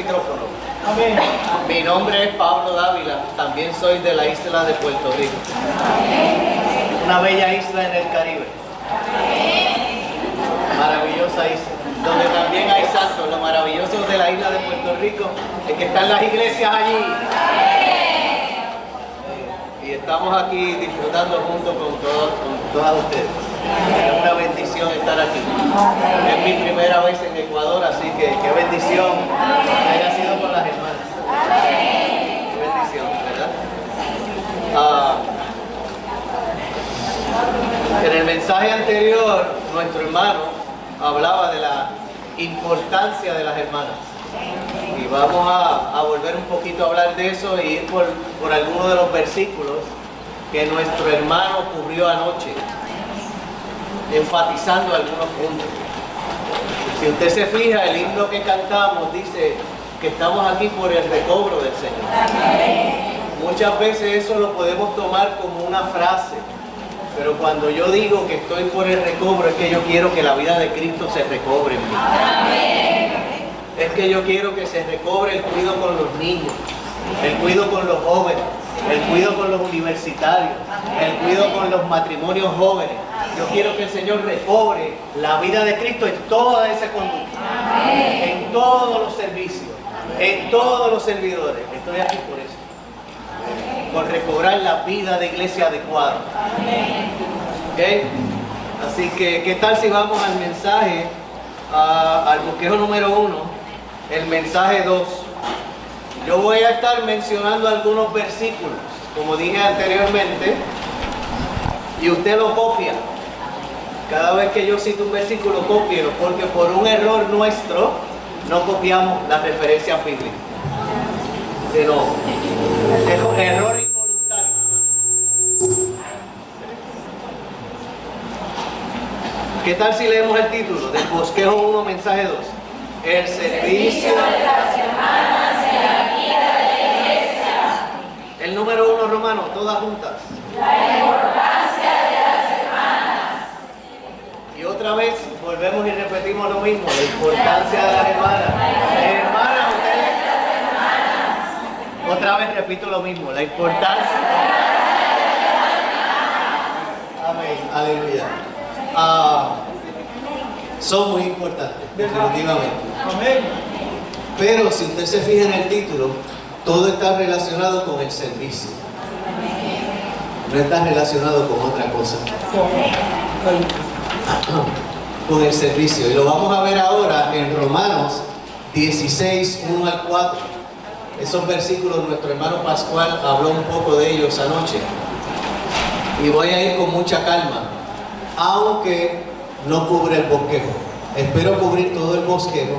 micrófono. Amén. Mi nombre es Pablo Dávila, también soy de la isla de Puerto Rico. Amén. Una bella isla en el Caribe. Amén. Maravillosa isla, donde también hay santos. Lo maravilloso de la isla de Puerto Rico es que están las iglesias allí. Amén. Y estamos aquí disfrutando junto con todas ustedes. Es una bendición estar aquí. Es mi primera vez en Ecuador, así que qué bendición que haya sido con las hermanas. Qué bendición, ¿verdad? En el mensaje anterior, nuestro hermano hablaba de la importancia de las hermanas. Y vamos a volver un poquito a hablar de eso e ir por algunos de los versículos que nuestro hermano cubrió anoche, enfatizando algunos puntos. Si usted se fija, el himno que cantamos dice que estamos aquí por el recobro del Señor. Muchas veces eso lo podemos tomar como una frase, pero cuando yo digo que estoy por el recobro es que yo quiero que la vida de Cristo se recobre en mí. Es que yo quiero que se recobre el cuidado con los niños, el cuidado con los jóvenes, el cuidado con los universitarios, el cuidado con los matrimonios jóvenes. Yo quiero que el Señor recobre la vida de Cristo en toda esa conducta, en todos los servicios, en todos los servidores. Estoy aquí por eso, por recobrar la vida de iglesia adecuada. ¿Okay? Así que, ¿qué tal si vamos al mensaje, al bosquejo número 1, el mensaje 2? Yo voy a estar mencionando algunos versículos, como dije anteriormente, y usted lo copia. Cada vez que yo cito un versículo, cópielo, porque por un error nuestro no copiamos las referencias bíblicas. Sino, es error involuntario. ¿Qué tal si leemos el título del bosquejo 1, mensaje 2? El servicio de las hermanas en la vida de la iglesia. El número 1, Romano, todas juntas. La importancia de las hermanas. Y otra vez volvemos y repetimos lo mismo, la importancia de las hermanas. Hermanas, ustedes. Otra vez repito lo mismo, la importancia. Amén, aleluya. Son muy importantes, definitivamente. Pero si usted se fija en el título, todo está relacionado con el servicio. No está relacionado con otra cosa. Con el servicio. Y lo vamos a ver ahora en Romanos 16, 1 al 4. Esos versículos, nuestro hermano Pascual habló un poco de ellos anoche. Y voy a ir con mucha calma, aunque no cubre el bosquejo. Espero cubrir todo el bosquejo,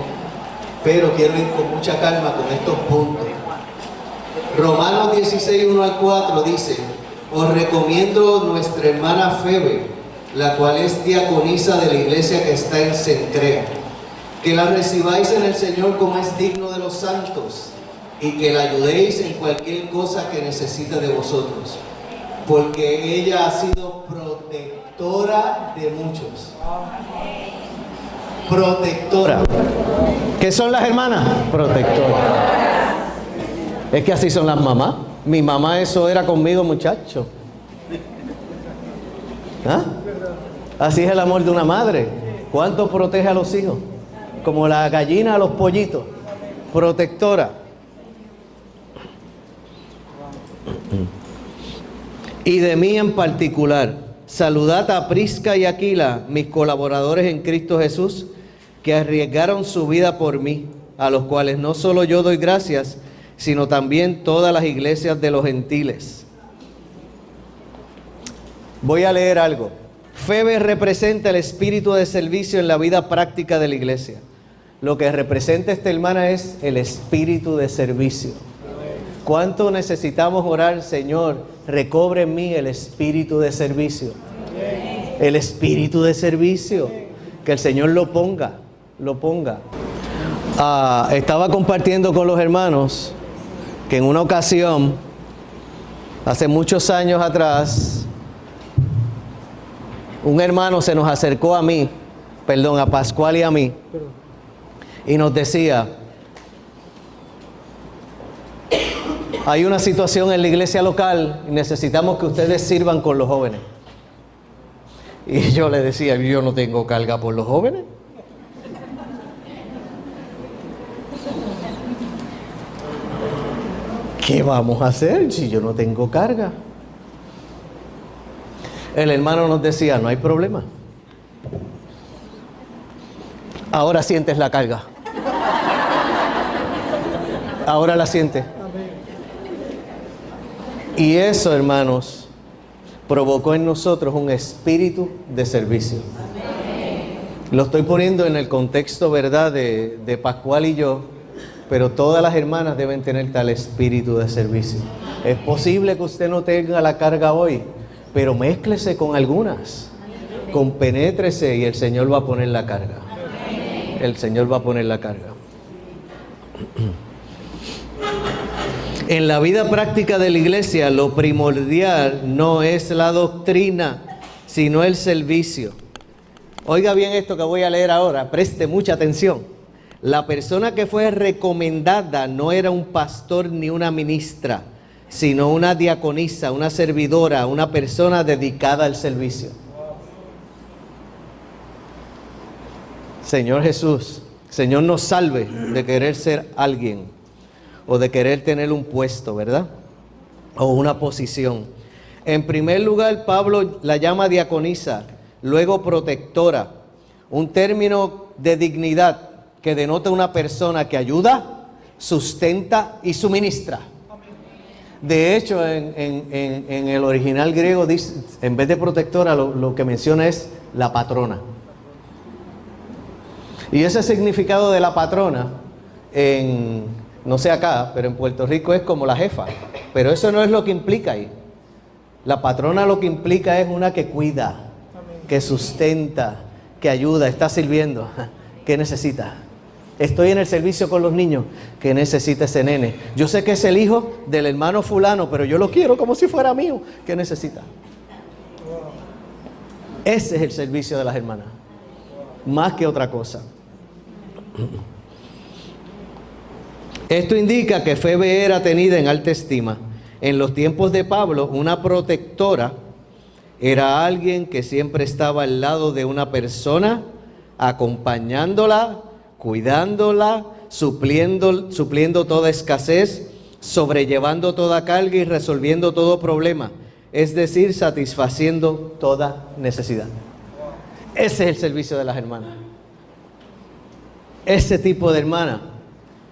pero quiero ir con mucha calma con estos puntos. Romanos 16, 1 al 4 dice: os recomiendo nuestra hermana Febe, la cual es diaconisa de la iglesia que está en Cencrea, que la recibáis en el Señor como es digno de los santos, y que la ayudéis en cualquier cosa que necesite de vosotros, porque ella ha sido protectora de muchos. Protectora. ¿Qué son las hermanas? Protectoras. Es que así son las mamás. Mi mamá eso era conmigo, muchacho. ¿Ah? Así es el amor de una madre. ¿Cuánto protege a los hijos? Como la gallina a los pollitos. Protectora. Y de mí en particular, saludad a Prisca y Aquila, mis colaboradores en Cristo Jesús, que arriesgaron su vida por mí, a los cuales no solo yo doy gracias, sino también todas las iglesias de los gentiles. Voy a leer algo. Febe representa el espíritu de servicio en la vida práctica de la iglesia. Lo que representa esta hermana es el espíritu de servicio. ¿Cuánto necesitamos orar? Señor, recobre en mí el espíritu de servicio. El espíritu de servicio. Que el Señor lo ponga. Estaba compartiendo con los hermanos que en una ocasión, hace muchos años atrás, un hermano se nos acercó a Pascual y a mí, y nos decía: Hay una situación en la iglesia local y necesitamos que ustedes sirvan con los jóvenes. Y yo le decía, yo no tengo carga por los jóvenes. ¿Qué vamos a hacer si yo no tengo carga? El hermano nos decía, no hay problema. Ahora sientes la carga. Ahora la sientes. Y eso, hermanos, provocó en nosotros un espíritu de servicio. Lo estoy poniendo en el contexto, ¿verdad?, de Pascual y yo, pero todas las hermanas deben tener tal espíritu de servicio. Es posible que usted no tenga la carga hoy, pero mézclese con algunas, compenétrese y el Señor va a poner la carga. El Señor va a poner la carga. En la vida práctica de la iglesia, lo primordial no es la doctrina, sino el servicio. Oiga bien esto que voy a leer ahora, preste mucha atención. La persona que fue recomendada no era un pastor ni una ministra, sino una diaconisa, una servidora, una persona dedicada al servicio. Señor Jesús, Señor nos salve de querer ser alguien o de querer tener un puesto, ¿verdad? O una posición. En primer lugar, Pablo la llama diaconisa, luego protectora, un término de dignidad que denota una persona que ayuda, sustenta y suministra. De hecho, en el original griego dice, en vez de protectora, lo que menciona es la patrona. Y ese significado de la patrona, no sé acá, pero en Puerto Rico es como la jefa. Pero eso no es lo que implica ahí. La patrona lo que implica es una que cuida, que sustenta, que ayuda, está sirviendo. ¿Qué necesita? Estoy en el servicio con los niños. ¿Qué necesita ese nene? Yo sé que es el hijo del hermano fulano, pero yo lo quiero como si fuera mío. ¿Qué necesita? Ese es el servicio de las hermanas. Más que otra cosa. Esto indica que Febe era tenida en alta estima. En los tiempos de Pablo, una protectora era alguien que siempre estaba al lado de una persona, acompañándola, cuidándola, supliendo toda escasez, sobrellevando toda carga y resolviendo todo problema. Es decir, satisfaciendo toda necesidad. Ese es el servicio de las hermanas. Ese tipo de hermana,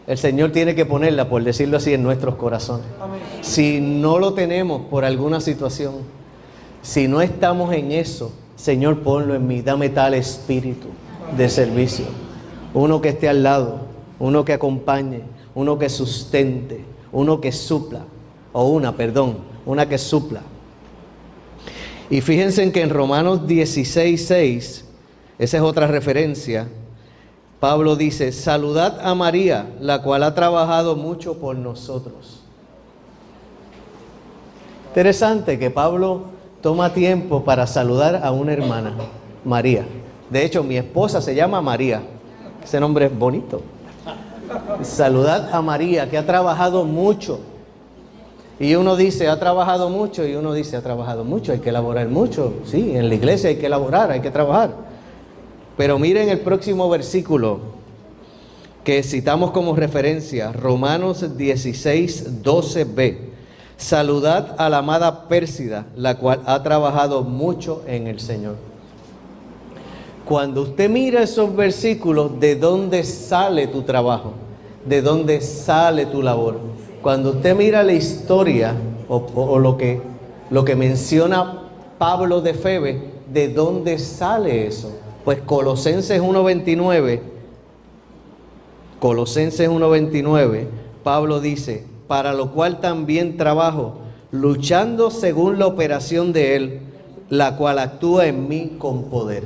el Señor tiene que ponerla, por decirlo así, en nuestros corazones. Amén. Si no lo tenemos por alguna situación, si no estamos en eso, Señor, ponlo en mí, dame tal espíritu de servicio. Uno que esté al lado, uno que acompañe, uno que sustente, uno que supla, una que supla. Y fíjense en que en Romanos 16:6, esa es otra referencia, Pablo dice, saludad a María, la cual ha trabajado mucho por nosotros. Interesante que Pablo toma tiempo para saludar a una hermana, María. De hecho, mi esposa se llama María. Ese nombre es bonito. Saludad a María, que ha trabajado mucho. Y uno dice, ha trabajado mucho, y uno dice, ha trabajado mucho, hay que elaborar mucho. Sí, en la iglesia hay que elaborar, hay que trabajar. Pero miren el próximo versículo que citamos como referencia, Romanos 16:12b. Saludad a la amada Pérsida, la cual ha trabajado mucho en el Señor. Cuando usted mira esos versículos, ¿de dónde sale tu trabajo? ¿De dónde sale tu labor? Cuando usted mira la historia o lo que menciona Pablo de Febe, ¿de dónde sale eso? Pues Colosenses 1:29, Pablo dice, para lo cual también trabajo, luchando según la operación de Él, la cual actúa en mí con poder.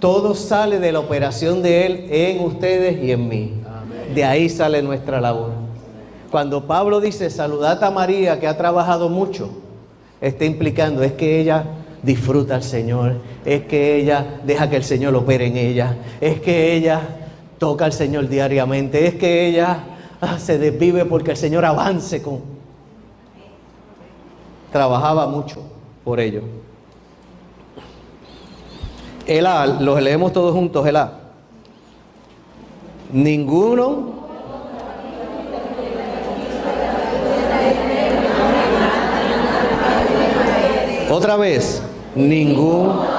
Todo sale de la operación de Él en ustedes y en mí. Amén. De ahí sale nuestra labor. Cuando Pablo dice, saludad a María, que ha trabajado mucho, está implicando, es que ella disfruta al Señor, es que ella deja que el Señor opere en ella, es que ella toca al Señor diariamente, es que ella se desvive porque el Señor avance trabajaba mucho por ello. El A, los leemos todos juntos, el A. Ninguno otra vez, ningún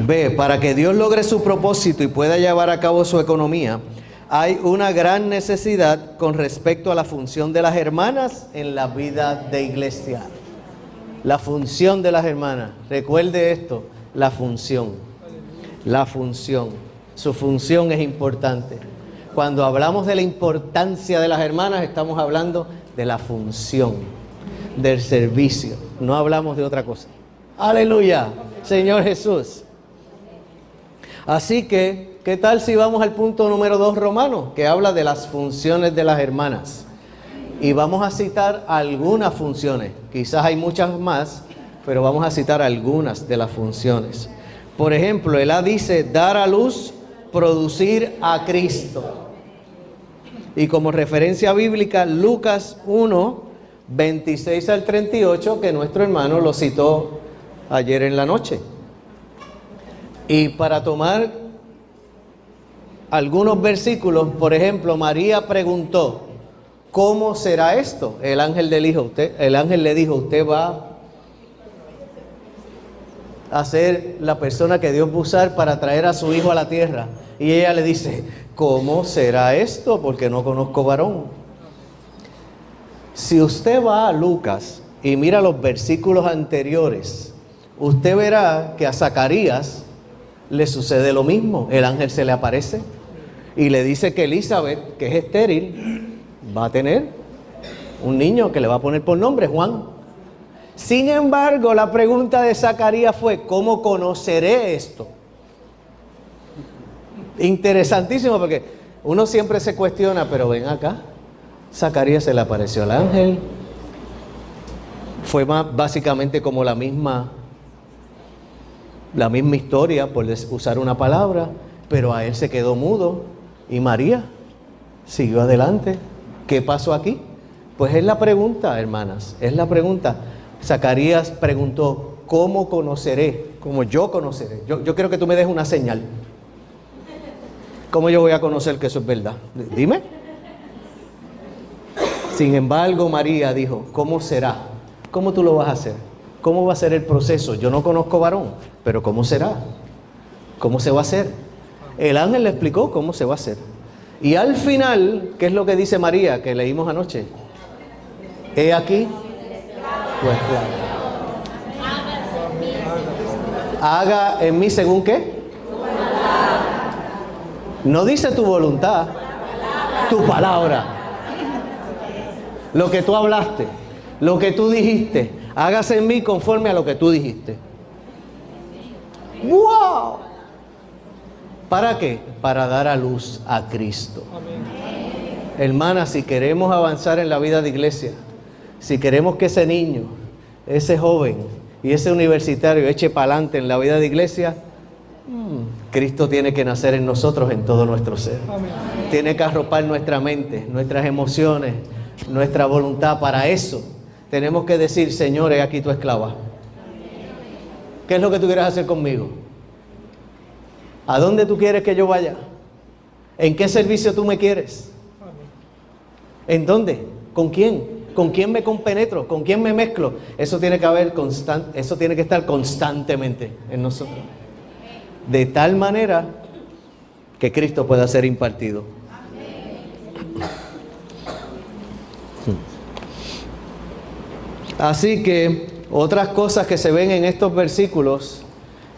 B, para que Dios logre su propósito y pueda llevar a cabo su economía, hay una gran necesidad con respecto a la función de las hermanas en la vida de iglesia. La función de las hermanas. Recuerde esto, la función. La función. Su función es importante. Cuando hablamos de la importancia de las hermanas, estamos hablando de la función, del servicio. No hablamos de otra cosa. ¡Aleluya! Señor Jesús. Así que, ¿qué tal si vamos al punto número 2 romano? Que habla de las funciones de las hermanas. Y vamos a citar algunas funciones. Quizás hay muchas más, pero vamos a citar algunas de las funciones. Por ejemplo, el A dice, dar a luz, producir a Cristo. Y como referencia bíblica, Lucas 1, 26 al 38, que nuestro hermano lo citó ayer en la noche. Y para tomar algunos versículos, por ejemplo, María preguntó, ¿cómo será esto? El ángel le dijo, usted va a ser la persona que Dios va a usar para traer a su hijo a la tierra. Y ella le dice, ¿cómo será esto? Porque no conozco varón. Si usted va a Lucas y mira los versículos anteriores, usted verá que a Zacarías le sucede lo mismo. El ángel se le aparece y le dice que Elizabeth, que es estéril, va a tener un niño que le va a poner por nombre Juan. Sin embargo, la pregunta de Zacarías fue, ¿cómo conoceré esto? Interesantísimo, porque uno siempre se cuestiona, pero ven acá, Zacarías se le apareció al ángel, fue básicamente como la misma historia, por usar una palabra, pero a él se quedó mudo y María siguió adelante. ¿Qué pasó aquí? Pues es la pregunta, hermanas, es la pregunta. Zacarías preguntó, ¿cómo conoceré? ¿Cómo yo conoceré? Yo quiero que tú me des una señal. ¿Cómo yo voy a conocer que eso es verdad? Dime. Sin embargo, María dijo, ¿cómo será? ¿Cómo tú lo vas a hacer? ¿Cómo va a ser el proceso? Yo no conozco varón, pero ¿cómo será? ¿Cómo se va a hacer? El ángel le explicó cómo se va a hacer. Y al final, ¿qué es lo que dice María, que leímos anoche? He aquí, pues claro. Haga en mí según qué. No dice tu voluntad, tu palabra. Lo que tú hablaste, lo que tú dijiste, hágase en mí conforme a lo que tú dijiste. ¡Wow! ¿Para qué? Para dar a luz a Cristo. Hermana, si queremos avanzar en la vida de iglesia, si queremos que ese niño, ese joven y ese universitario eche para adelante en la vida de iglesia, Cristo tiene que nacer en nosotros, en todo nuestro ser. Amén. Tiene que arropar nuestra mente, nuestras emociones, nuestra voluntad. Para eso tenemos que decir, Señor, he aquí tu esclava. ¿Qué es lo que tú quieres hacer conmigo? ¿A dónde tú quieres que yo vaya? ¿En qué servicio tú me quieres? ¿En dónde? ¿Con quién? ¿Con quién me compenetro? ¿Con quién me mezclo? Eso tiene que estar constantemente en nosotros. De tal manera que Cristo pueda ser impartido. Así que otras cosas que se ven en estos versículos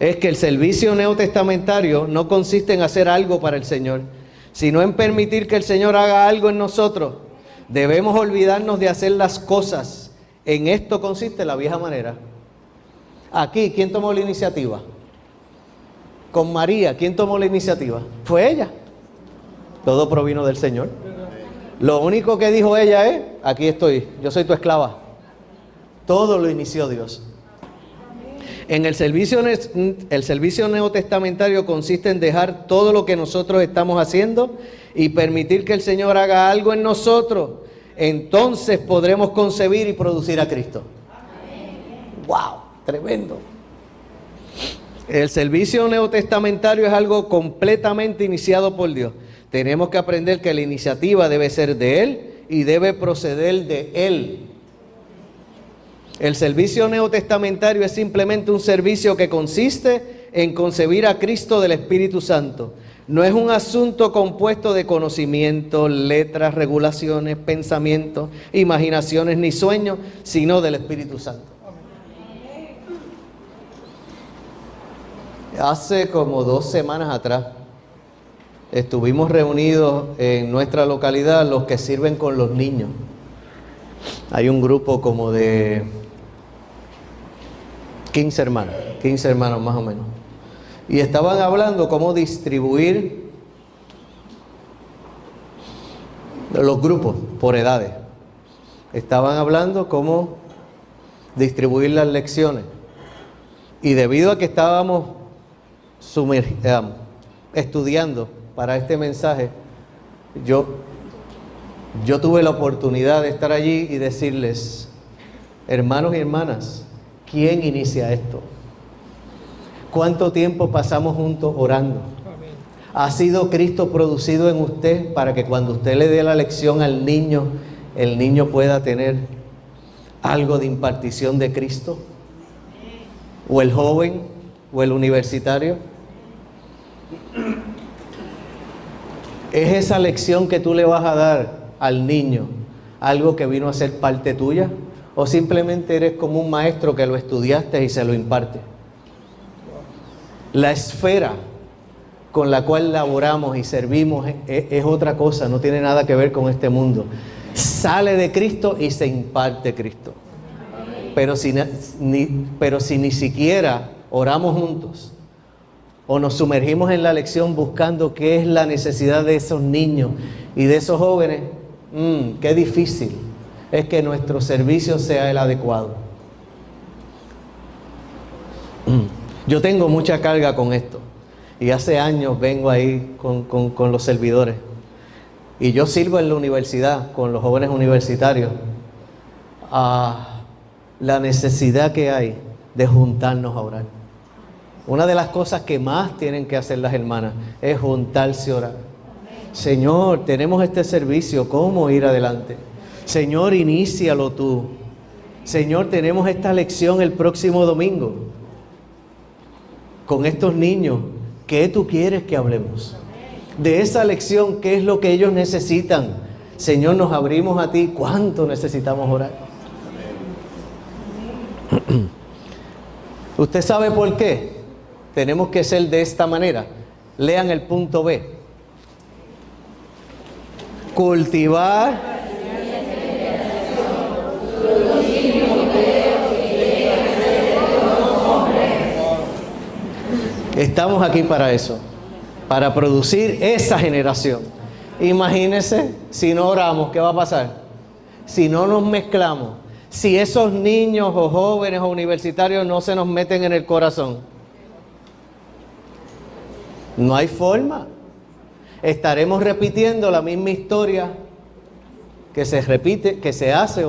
es que el servicio neotestamentario no consiste en hacer algo para el Señor, sino en permitir que el Señor haga algo en nosotros. Debemos olvidarnos de hacer las cosas. En esto consiste la vieja manera. Aquí, ¿quién tomó la iniciativa? Con María, ¿quién tomó la iniciativa? Fue ella. Todo provino del Señor. Lo único que dijo ella es, aquí estoy, yo soy tu esclava. Todo lo inició Dios. El servicio neotestamentario consiste en dejar todo lo que nosotros estamos haciendo y permitir que el Señor haga algo en nosotros. Entonces podremos concebir y producir a Cristo. ¡Wow! Tremendo. El servicio neotestamentario es algo completamente iniciado por Dios. Tenemos que aprender que la iniciativa debe ser de Él y debe proceder de Él. El servicio neotestamentario es simplemente un servicio que consiste en concebir a Cristo del Espíritu Santo. No es un asunto compuesto de conocimientos, letras, regulaciones, pensamientos, imaginaciones ni sueños, sino del Espíritu Santo. Hace como 2 semanas atrás estuvimos reunidos en nuestra localidad los que sirven con los niños. Hay un grupo como de 15 hermanos más o menos. Y estaban hablando cómo distribuir los grupos por edades. Estaban hablando cómo distribuir las lecciones. Y debido a que estábamos estudiando para este mensaje, yo tuve la oportunidad de estar allí y decirles: hermanos y hermanas, ¿quién inicia esto? ¿Cuánto tiempo pasamos juntos orando? ¿Ha sido Cristo producido en usted para que cuando usted le dé la lección al niño, el niño pueda tener algo de impartición de Cristo? ¿O el joven o el universitario? ¿Es esa lección que tú le vas a dar al niño algo que vino a ser parte tuya? ¿O simplemente eres como un maestro que lo estudiaste y se lo imparte? La esfera con la cual laboramos y servimos es otra cosa, no tiene nada que ver con este mundo. Sale de Cristo y se imparte Cristo. Pero si ni siquiera oramos juntos o nos sumergimos en la lección buscando qué es la necesidad de esos niños y de esos jóvenes, qué difícil es que nuestro servicio sea el adecuado. Yo tengo mucha carga con esto y hace años vengo ahí con los servidores y yo sirvo en la universidad con los jóvenes universitarios. La necesidad que hay de juntarnos a orar. Una de las cosas que más tienen que hacer las hermanas es juntarse a orar. Señor, tenemos este servicio, ¿cómo ir adelante? Señor, inícialo tú. Señor, tenemos esta lección el próximo domingo con estos niños. ¿Qué tú quieres que hablemos? De esa lección, ¿qué es lo que ellos necesitan? Señor, nos abrimos a ti. ¿Cuánto necesitamos orar? ¿Usted sabe por qué tenemos que ser de esta manera? Lean el punto B. Cultivar. Estamos aquí para eso, para producir esa generación. Imagínense si no oramos, ¿qué va a pasar? Si no nos mezclamos, si esos niños o jóvenes o universitarios no se nos meten en el corazón, no hay forma. Estaremos repitiendo la misma historia que se repite, que se hace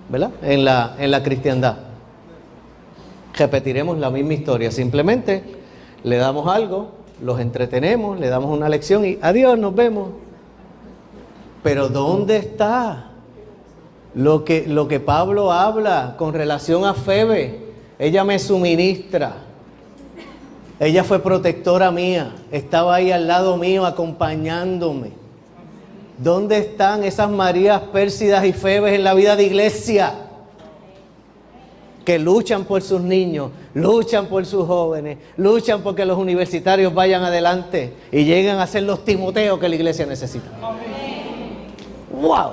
¿verdad? En la cristiandad. Repetiremos la misma historia, simplemente le damos algo, los entretenemos, le damos una lección y adiós, nos vemos. Pero ¿dónde está lo que Pablo habla con relación a Febe? Ella me suministra, ella fue protectora mía, estaba ahí al lado mío acompañándome. ¿Dónde están esas Marías Pérsidas y Febes en la vida de iglesia? Que luchan por sus niños, luchan por sus jóvenes, luchan porque los universitarios vayan adelante y lleguen a ser los Timoteos que la iglesia necesita. ¡Wow!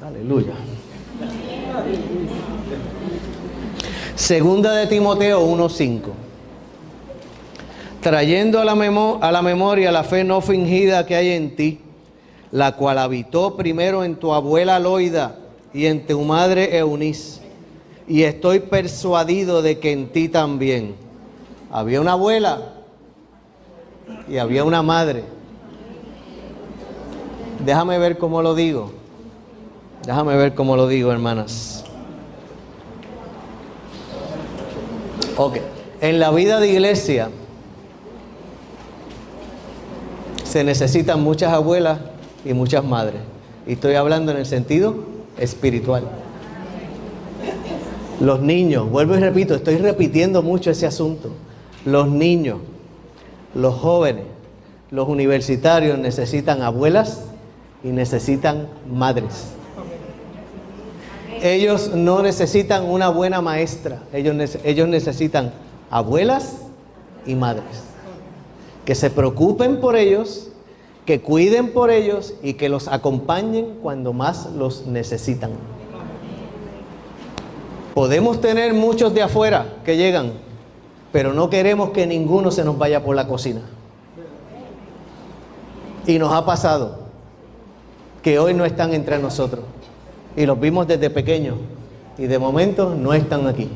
Aleluya. Segunda de Timoteo 1:5. Trayendo a la memoria la fe no fingida que hay en ti, la cual habitó primero en tu abuela Loida y en tu madre Eunice, y estoy persuadido de que en ti también. Había una abuela y había una madre. Déjame ver cómo lo digo. Déjame ver cómo lo digo, hermanas. Ok. En la vida de iglesia se necesitan muchas abuelas y muchas madres. Y estoy hablando en el sentido espiritual. Los niños, vuelvo y repito, estoy repitiendo mucho ese asunto. Los niños, los jóvenes, los universitarios necesitan abuelas y necesitan madres. Ellos no necesitan una buena maestra, ellos necesitan abuelas y madres que se preocupen por ellos, que cuiden por ellos y que los acompañen cuando más los necesitan. Podemos tener muchos de afuera que llegan, pero no queremos que ninguno se nos vaya por la cocina. Y nos ha pasado que hoy no están entre nosotros. Y los vimos desde pequeños y de momento no están aquí.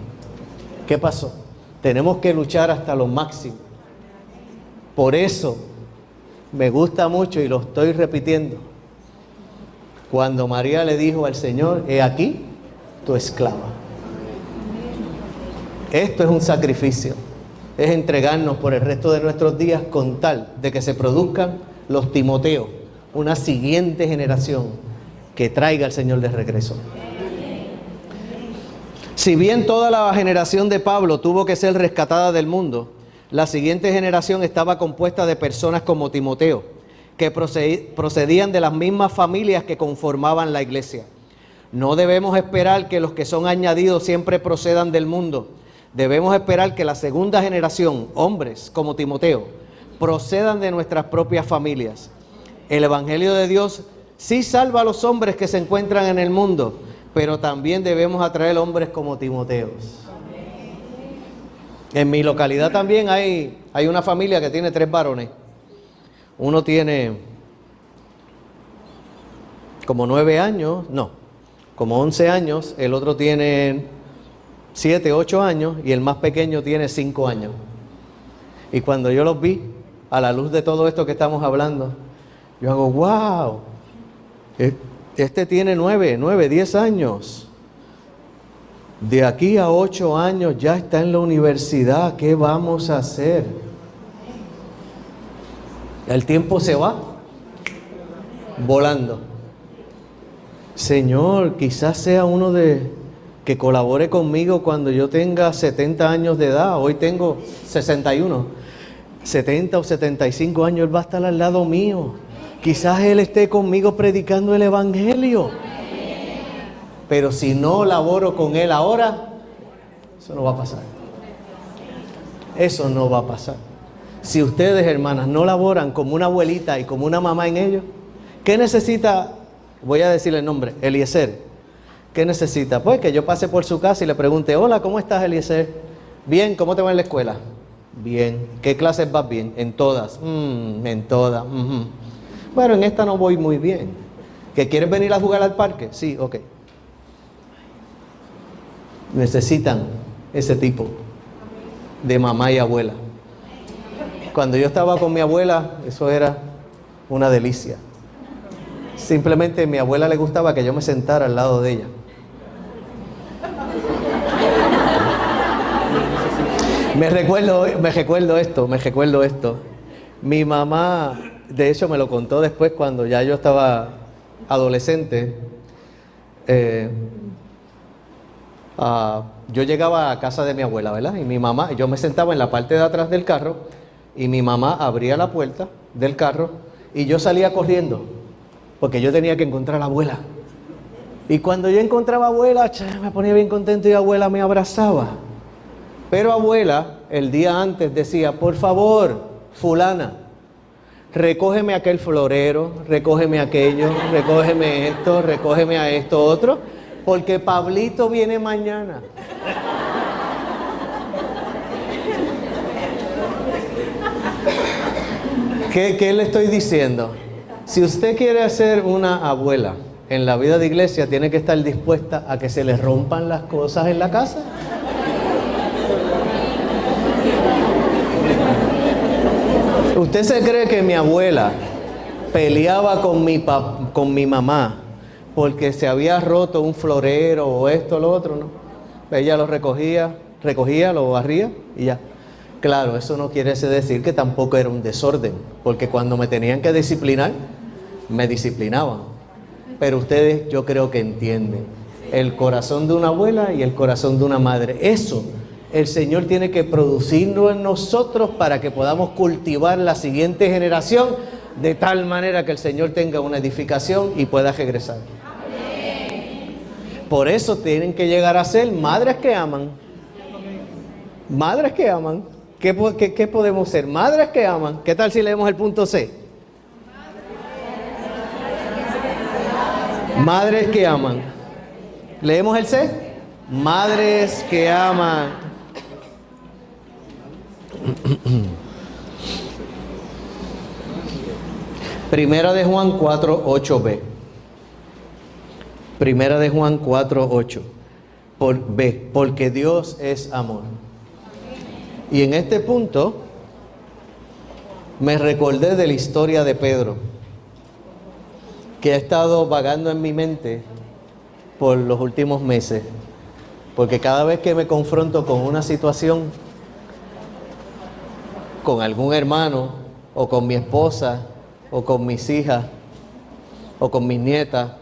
¿Qué pasó? Tenemos que luchar hasta lo máximo. Por eso me gusta mucho y lo estoy repitiendo. Cuando María le dijo al Señor, he aquí tu esclava. Esto es un sacrificio. Es entregarnos por el resto de nuestros días con tal de que se produzcan los Timoteos, una siguiente generación que traiga al Señor de regreso. Si bien toda la generación de Pablo tuvo que ser rescatada del mundo, la siguiente generación estaba compuesta de personas como Timoteo, que procedían de las mismas familias que conformaban la iglesia. No debemos esperar que los que son añadidos siempre procedan del mundo. Debemos esperar que la segunda generación, hombres como Timoteo, procedan de nuestras propias familias. El Evangelio de Dios sí salva a los hombres que se encuentran en el mundo, pero también debemos atraer hombres como Timoteos. En mi localidad también hay una familia que tiene 3 varones. Uno tiene como 9 años, no, como 11 años, el otro tiene 7, 8 años y el más pequeño tiene 5 años. Y cuando yo los vi, a la luz de todo esto que estamos hablando, yo hago, wow, este tiene 9, 10 años. De aquí a 8 años ya está en la universidad. ¿Qué vamos a hacer? El tiempo se va volando. Señor, quizás sea uno que colabore conmigo cuando yo tenga 70 años de edad. Hoy tengo 61. 70 o 75 años, Él va a estar al lado mío. Quizás Él esté conmigo predicando el Evangelio. Pero si no laboro con Él ahora, eso no va a pasar. Eso no va a pasar. Si ustedes, hermanas, no laboran como una abuelita y como una mamá en ellos, ¿qué necesita? Voy a decirle el nombre, Eliezer. ¿Qué necesita? Pues que yo pase por su casa y le pregunte, hola, ¿cómo estás, Eliezer? Bien, ¿cómo te va en la escuela? Bien. ¿Qué clases vas bien? En todas. En todas. Bueno, en esta no voy muy bien. ¿Que quieres venir a jugar al parque? Sí, ok. Necesitan ese tipo de mamá y abuela. Cuando yo estaba con mi abuela, eso era una delicia. Simplemente a mi abuela le gustaba que yo me sentara al lado de ella. Me recuerdo esto. Mi mamá, de hecho, me lo contó después cuando ya yo estaba adolescente. Yo llegaba a casa de mi abuela, ¿verdad? Y mi mamá, yo me sentaba en la parte de atrás del carro y mi mamá abría la puerta del carro y yo salía corriendo porque yo tenía que encontrar a la abuela. Y cuando yo encontraba a abuela, me ponía bien contento y abuela me abrazaba. Pero abuela, el día antes decía, por favor, fulana, recógeme aquel florero, recógeme aquello, recógeme esto, recógeme a esto otro, porque Pablito viene mañana. ¿Qué le estoy diciendo? Si usted quiere ser una abuela en la vida de iglesia tiene que estar dispuesta a que se le rompan las cosas en la casa. ¿Usted se cree que mi abuela peleaba con mi mamá porque se había roto un florero o esto o lo otro? No. Ella lo recogía, lo barría y ya. Claro, eso no quiere decir que tampoco era un desorden, porque cuando me tenían que disciplinar, me disciplinaban. Pero ustedes, yo creo que entienden el corazón de una abuela y el corazón de una madre. Eso el Señor tiene que producirlo en nosotros para que podamos cultivar la siguiente generación, de tal manera que el Señor tenga una edificación y pueda regresar. Por eso tienen que llegar a ser madres que aman. Madres que aman. ¿Qué podemos ser? Madres que aman. ¿Qué tal si leemos el punto C? Madres que aman. ¿Leemos el C? Madres que aman. Primera de Juan 4:8b. Primera de Juan 4:8 B. Porque Dios es amor. Y en este punto me recordé de la historia de Pedro, que ha estado vagando en mi mente por los últimos meses, porque cada vez que me confronto con una situación, con algún hermano, o con mi esposa, o con mis hijas, o con mis nietas,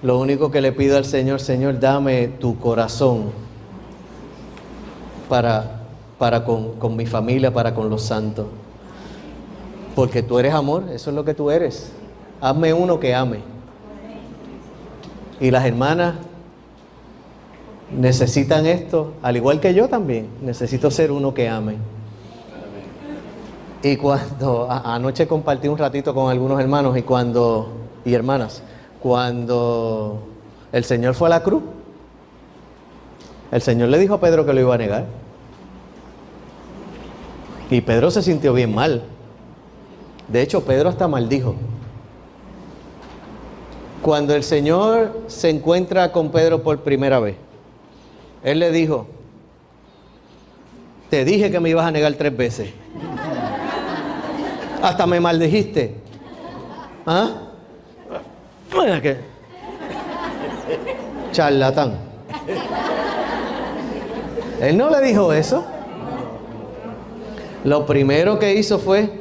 lo único que le pido al Señor: Señor, dame tu corazón para con mi familia, para con los santos. Porque tú eres amor, eso es lo que tú eres. Hazme uno que ame. Y las hermanas necesitan esto, al igual que yo también. Necesito ser uno que ame. Y cuando anoche compartí un ratito con algunos hermanos y hermanas, cuando el Señor fue a la cruz, el Señor le dijo a Pedro que lo iba a negar. Y Pedro se sintió bien mal. De hecho, Pedro hasta maldijo. Cuando el Señor se encuentra con Pedro por primera vez, Él le dijo: te dije que me ibas a negar 3 veces. Hasta me maldijiste. ¿Ah? Mira que charlatán. Él no le dijo eso. Lo primero que hizo fue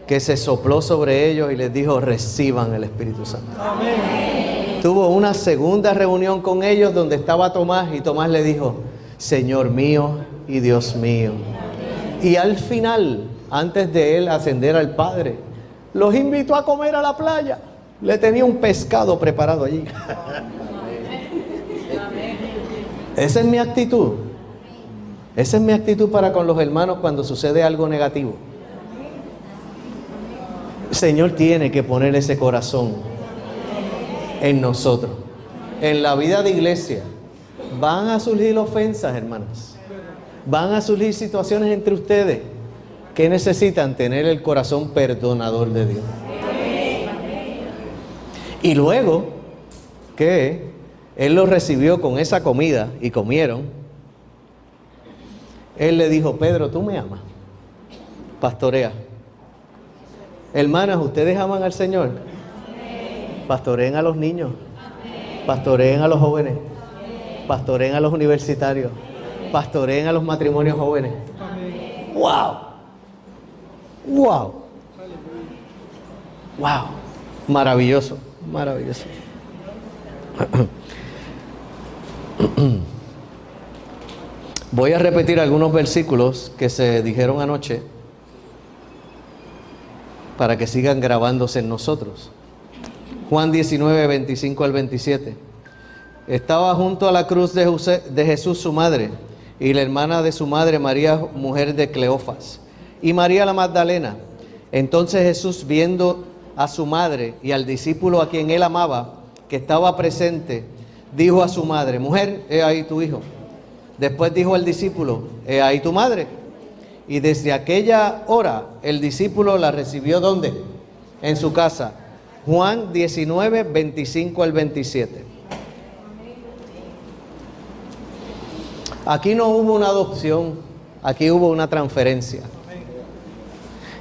que se sopló sobre ellos y les dijo: reciban el Espíritu Santo. Amén. Tuvo una segunda reunión con ellos donde estaba Tomás, y Tomás le dijo: Señor mío y Dios mío. Amén. Y al final, antes de él ascender al Padre, los invitó a comer a la playa. Le tenía un pescado preparado allí. Esa es mi actitud. Esa es mi actitud para con los hermanos cuando sucede algo negativo. El Señor tiene que poner ese corazón en nosotros. En la vida de iglesia van a surgir ofensas, hermanas. Van a surgir situaciones entre ustedes que necesitan tener el corazón perdonador de Dios. Y luego que Él los recibió con esa comida y comieron, Él le dijo: Pedro, tú me amas, pastorea. Hermanas, ¿ustedes aman al Señor? Pastoreen a los niños, pastoreen a los jóvenes, pastoreen a los universitarios, pastoreen a los matrimonios jóvenes. ¡Wow! ¡Wow! ¡Wow! Maravilloso, maravilloso. Voy a repetir algunos versículos que se dijeron anoche para que sigan grabándose en nosotros. Juan 19, 25 al 27. Estaba junto a la cruz de Jesús su madre, y la hermana de su madre, María, mujer de Cleofas, y María la Magdalena. Entonces Jesús, viendo a su madre y al discípulo a quien él amaba, que estaba presente, dijo a su madre: mujer, he ahí tu hijo. Después dijo al discípulo: he ahí tu madre. Y desde aquella hora el discípulo la recibió, ¿dónde? En su casa. Juan 19, 25 al 27. Aquí no hubo una adopción, aquí hubo una transferencia.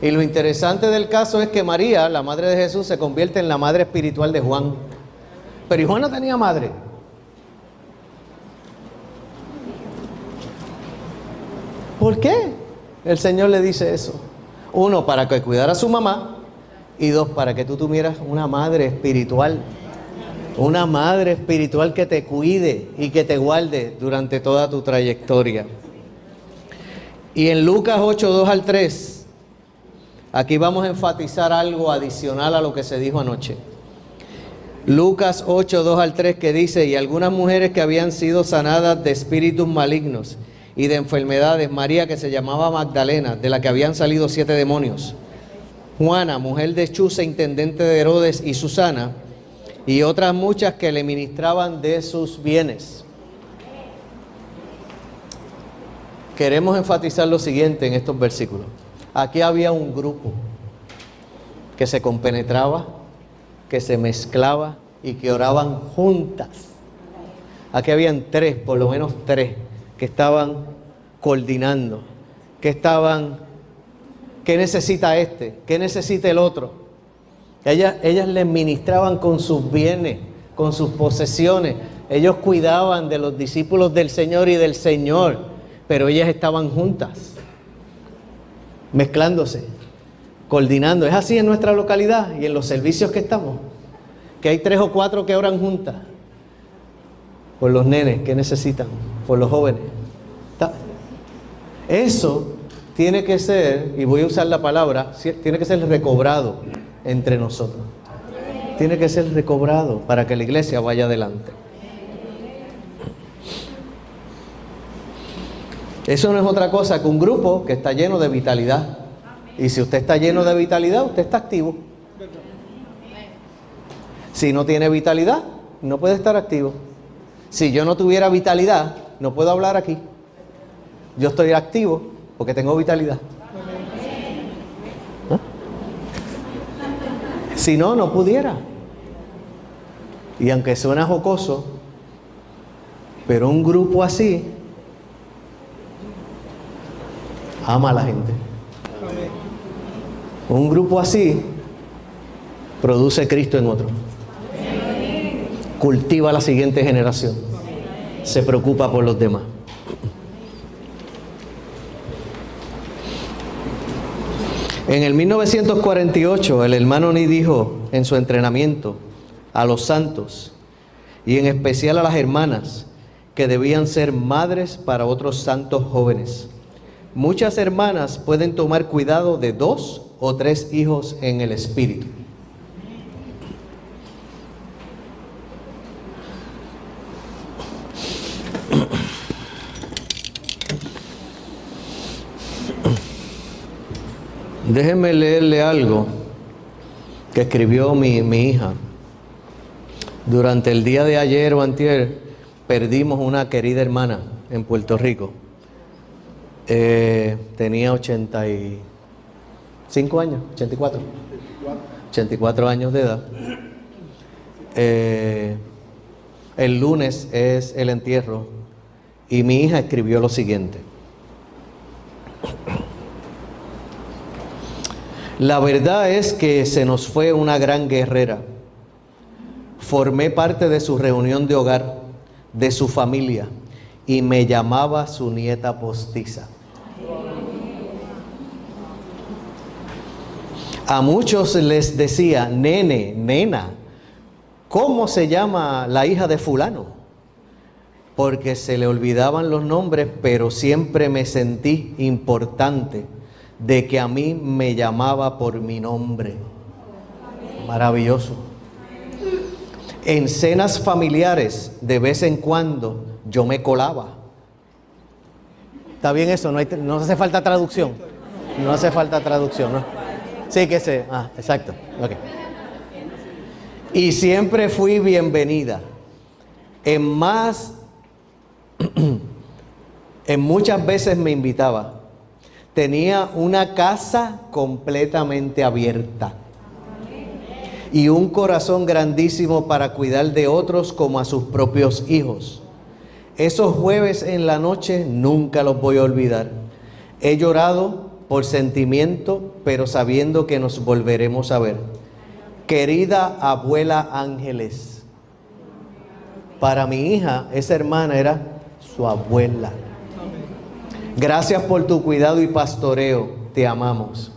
Y lo interesante del caso es que María, la madre de Jesús, se convierte en la madre espiritual de Juan. Pero Juan no tenía madre. ¿Por qué el Señor le dice eso? Uno, para que cuidara a su mamá. Y dos, para que tú tuvieras una madre espiritual. Una madre espiritual que te cuide y que te guarde durante toda tu trayectoria. Y en Lucas 8, 2 al 3, aquí vamos a enfatizar algo adicional a lo que se dijo anoche. Lucas 8, 2 al 3, que dice: y algunas mujeres que habían sido sanadas de espíritus malignos y de enfermedades, María, que se llamaba Magdalena, de la que habían salido 7 demonios, Juana, mujer de Chuza, intendente de Herodes, y Susana, y otras muchas que le ministraban de sus bienes. Queremos enfatizar lo siguiente en estos versículos. Aquí había un grupo que se compenetraba, que se mezclaba y que oraban juntas. Aquí habían 3, por lo menos 3, que estaban coordinando, que estaban, ¿qué necesita este? ¿Qué necesita el otro? Ellas les ministraban con sus bienes, con sus posesiones. Ellos cuidaban de los discípulos del Señor y del Señor, pero ellas estaban juntas, mezclándose, coordinando. Es así en nuestra localidad y en los servicios que estamos, que hay 3 o 4 que oran juntas por los nenes que necesitan, por los jóvenes. Eso tiene que ser, y voy a usar la palabra, tiene que ser recobrado entre nosotros. Tiene que ser recobrado para que la iglesia vaya adelante. Eso no es otra cosa que un grupo que está lleno de vitalidad. Y si usted está lleno de vitalidad, usted está activo. Si no tiene vitalidad, no puede estar activo. Si yo no tuviera vitalidad, no puedo hablar aquí. Yo estoy activo porque tengo vitalidad. ¿Ah? Si no, no pudiera. Y aunque suena jocoso, pero un grupo así ama a la gente. Un grupo así produce Cristo en otro. Cultiva la siguiente generación. Se preocupa por los demás. En el 1948, el hermano Ni dijo en su entrenamiento a los santos, y en especial a las hermanas, que debían ser madres para otros santos jóvenes. Muchas hermanas pueden tomar cuidado de 2 o 3 hijos en el espíritu. Déjenme leerle algo que escribió mi hija. Durante el día de ayer o antier perdimos una querida hermana en Puerto Rico. Tenía 85 años, 84 años de edad. El lunes es el entierro y mi hija escribió lo siguiente: la verdad es que se nos fue una gran guerrera. Formé parte de su reunión de hogar, de su familia, y me llamaba su nieta postiza. A muchos les decía: nene, nena, ¿cómo se llama la hija de fulano? Porque se le olvidaban los nombres, pero siempre me sentí importante de que a mí me llamaba por mi nombre. Maravilloso. En cenas familiares, de vez en cuando, yo me colaba. ¿Está bien eso? No hace falta traducción. No hace falta traducción, ¿no? Sí que sé. Exacto. Okay. Y siempre fui bienvenida. En muchas veces me invitaba. Tenía una casa completamente abierta. y un corazón grandísimo para cuidar de otros como a sus propios hijos. Esos jueves en la noche nunca los voy a olvidar. He llorado por sentimiento, pero sabiendo que nos volveremos a ver. Querida abuela Ángeles, para mi hija, esa hermana era su abuela. Gracias por tu cuidado y pastoreo, te amamos.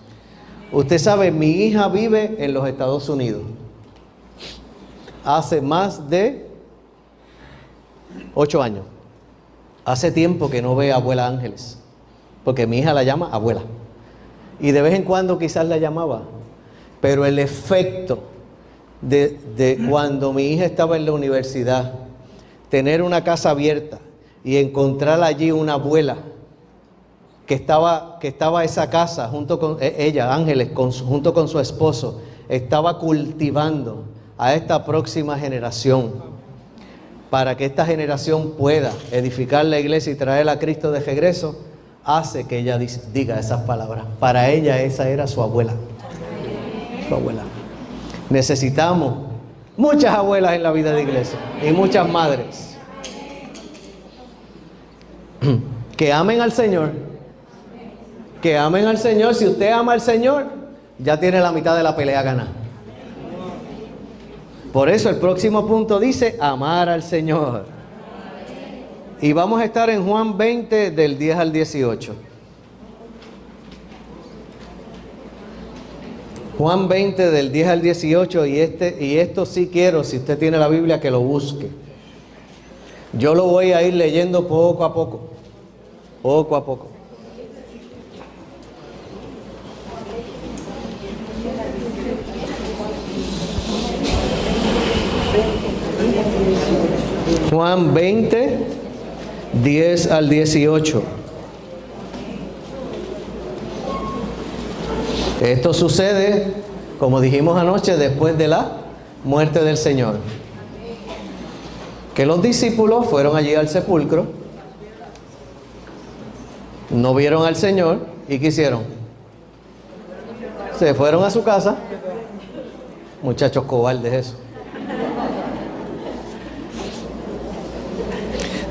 Usted sabe, mi hija vive en los Estados Unidos. Hace más de 8 años. Hace tiempo que no ve a abuela Ángeles, porque mi hija la llama abuela. Y de vez en cuando quizás la llamaba. Pero el efecto de cuando mi hija estaba en la universidad, tener una casa abierta y encontrar allí una abuela que estaba esa casa junto con ella, Ángeles, junto con su esposo, estaba cultivando a esta próxima generación para que esta generación pueda edificar la iglesia y traer a Cristo de regreso, hace que ella diga esas palabras. Para ella esa era su abuela. Su abuela. Necesitamos muchas abuelas en la vida de iglesia y muchas madres que amen al Señor. Que amen al Señor. Si usted ama al Señor, ya tiene la mitad de la pelea ganada. Por eso el próximo punto dice amar al Señor. Y vamos a estar en Juan 20 del 10 al 18. Juan 20 del 10 al 18 y esto sí quiero, si usted tiene la Biblia, que lo busque. Yo lo voy a ir leyendo poco a poco. Poco a poco. Juan 20, 10 al 18. Esto sucede, como dijimos anoche, después de la muerte del Señor. Que los discípulos fueron allí al sepulcro, no vieron al Señor y ¿qué hicieron? Se fueron a su casa. Muchachos cobardes eso.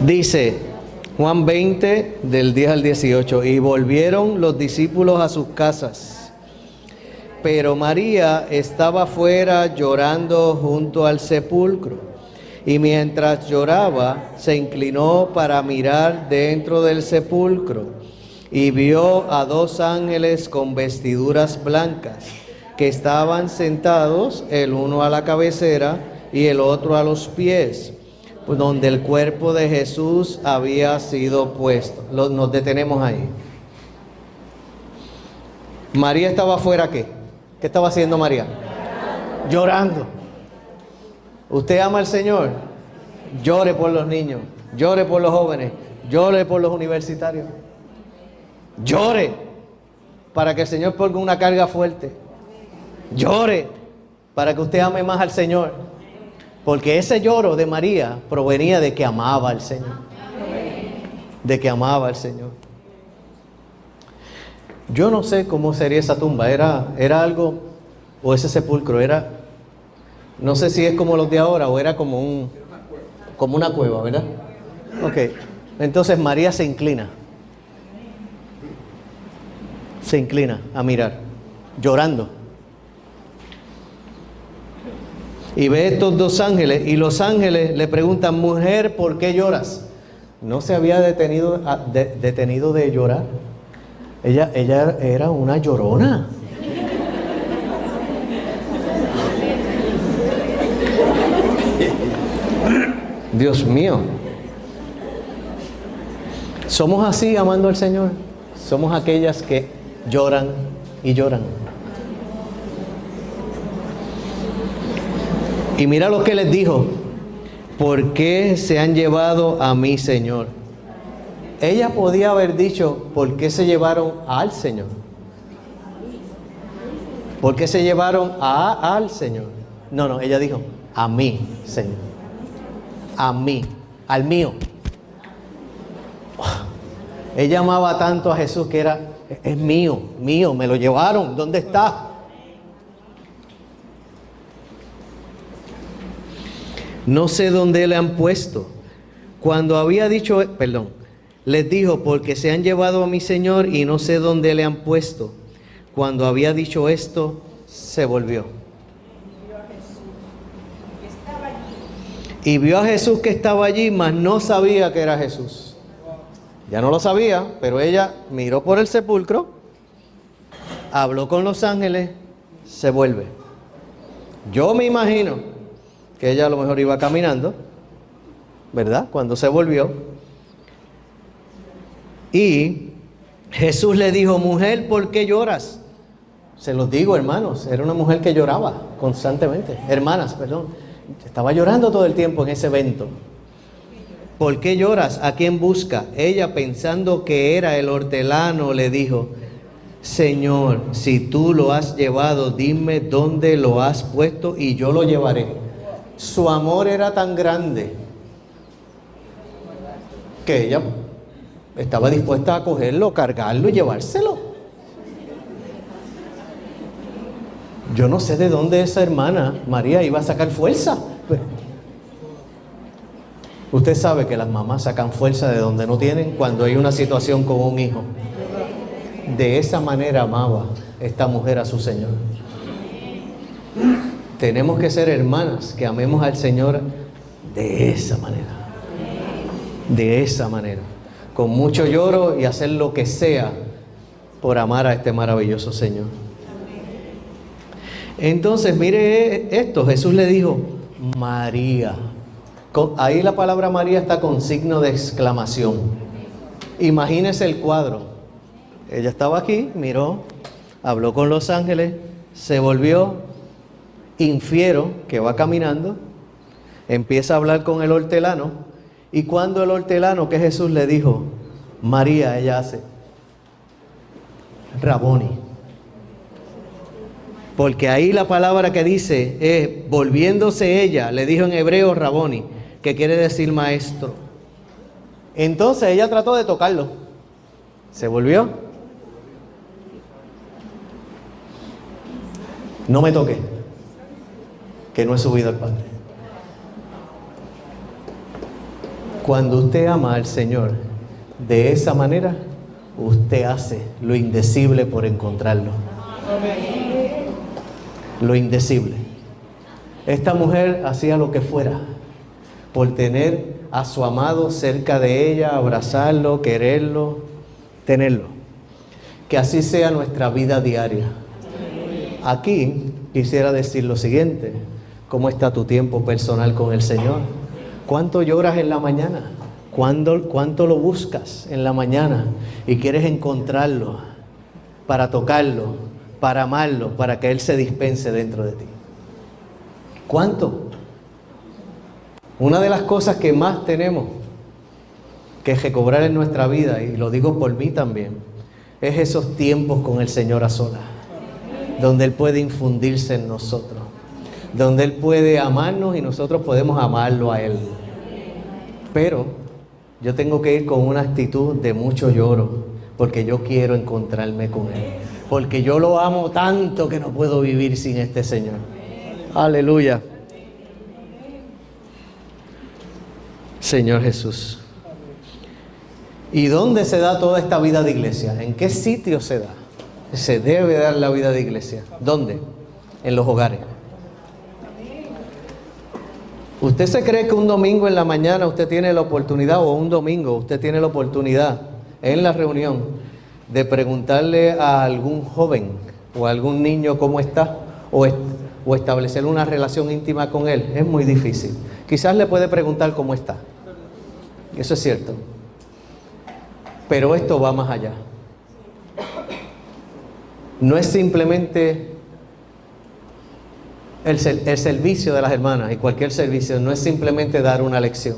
Dice Juan 20 del 10 al 18, y volvieron los discípulos a sus casas, pero María estaba fuera llorando junto al sepulcro, y mientras lloraba se inclinó para mirar dentro del sepulcro y vio a 2 ángeles con vestiduras blancas que estaban sentados, el uno a la cabecera y el otro a los pies, donde el cuerpo de Jesús había sido puesto. Nos detenemos ahí. María estaba afuera, ¿qué? ¿Qué estaba haciendo María? Llorando. ¿Usted ama al Señor? Llore por los niños, llore por los jóvenes, llore por los universitarios. Llore para que el Señor ponga una carga fuerte. Llore para que usted ame más al Señor. Porque ese lloro de María provenía de que amaba al Señor. De que amaba al Señor. Yo no sé cómo sería esa tumba. Era algo, o ese sepulcro era, no sé si es como los de ahora o era como una cueva, ¿verdad? Ok. Entonces María se inclina. Se inclina a mirar, llorando. Y ve estos 2 ángeles, y los ángeles le preguntan: mujer, ¿por qué lloras? No se había detenido de llorar. Ella era una llorona. Dios mío. Somos así amando al Señor. Somos aquellas que lloran y lloran. Y mira lo que les dijo: ¿por qué se han llevado a mi Señor? Ella podía haber dicho: ¿por qué se llevaron al Señor? ¿Por qué se llevaron al Señor? No, ella dijo: a mí, Señor. A mí, al mío. Ella amaba tanto a Jesús que es mío, me lo llevaron, ¿dónde está? no sé dónde le han puesto. Cuando había dicho, les dijo, porque se han llevado a mi Señor y no sé dónde le han puesto. Cuando había dicho esto, se volvió. Y vio a Jesús que estaba allí, mas no sabía que era Jesús. Ya no lo sabía, pero ella miró por el sepulcro, habló con los ángeles, se vuelve. Yo me imagino que ella a lo mejor iba caminando, ¿verdad? Cuando se volvió. Y Jesús le dijo, mujer, ¿por qué lloras? Se los digo, hermanos, era una mujer que lloraba constantemente. Hermanas, perdón. Estaba llorando todo el tiempo en ese evento. ¿Por qué lloras? ¿A quién busca? Ella, pensando que era el hortelano, le dijo, Señor, si tú lo has llevado, dime dónde lo has puesto y yo lo llevaré. Su amor era tan grande que ella estaba dispuesta a cogerlo, cargarlo y llevárselo. Yo no sé de dónde esa hermana María iba a sacar fuerza. Usted sabe que las mamás sacan fuerza de donde no tienen cuando hay una situación con un hijo. De esa manera amaba esta mujer a su Señor. Tenemos que ser hermanas que amemos al Señor de esa manera. De esa manera. Con mucho lloro y hacer lo que sea por amar a este maravilloso Señor. Entonces, mire esto. Jesús le dijo, María. Ahí la palabra María está con signo de exclamación. Imagínese el cuadro. Ella estaba aquí, miró, habló con los ángeles, se volvió, infiero que va caminando, empieza a hablar con el hortelano, y cuando el hortelano, que Jesús le dijo, María, ella hace, Raboni. Porque ahí la palabra que dice es, volviéndose ella, le dijo en hebreo Raboni, que quiere decir maestro. Entonces ella trató de tocarlo. Se volvió. No me toque, que no he subido al Padre. Cuando usted ama al Señor de esa manera, usted hace lo indecible por encontrarlo. Lo indecible. Esta mujer hacía lo que fuera por tener a su amado cerca de ella, abrazarlo, quererlo, tenerlo. Que así sea nuestra vida diaria. Aquí quisiera decir lo siguiente: ¿cómo está tu tiempo personal con el Señor? ¿Cuánto lloras en la mañana? ¿Cuánto lo buscas en la mañana y quieres encontrarlo para tocarlo, para amarlo, para que Él se dispense dentro de ti? ¿Cuánto? Una de las cosas que más tenemos que recobrar en nuestra vida, y lo digo por mí también, es esos tiempos con el Señor a solas, donde Él puede infundirse en nosotros, donde Él puede amarnos y nosotros podemos amarlo a Él. Pero yo tengo que ir con una actitud de mucho lloro, porque yo quiero encontrarme con Él, porque yo lo amo tanto que no puedo vivir sin este Señor. Aleluya. Señor Jesús. ¿Y dónde se da toda esta vida de iglesia? ¿En qué sitio se da? Se debe dar la vida de iglesia. ¿Dónde? En los hogares. ¿Usted se cree que un domingo en la mañana usted tiene la oportunidad, o un domingo usted tiene la oportunidad en la reunión de preguntarle a algún joven o a algún niño cómo está, o establecer una relación íntima con él? Es muy difícil. Quizás le puede preguntar cómo está. Eso es cierto. Pero esto va más allá. No es simplemente el servicio de las hermanas, y cualquier servicio no es simplemente dar una lección.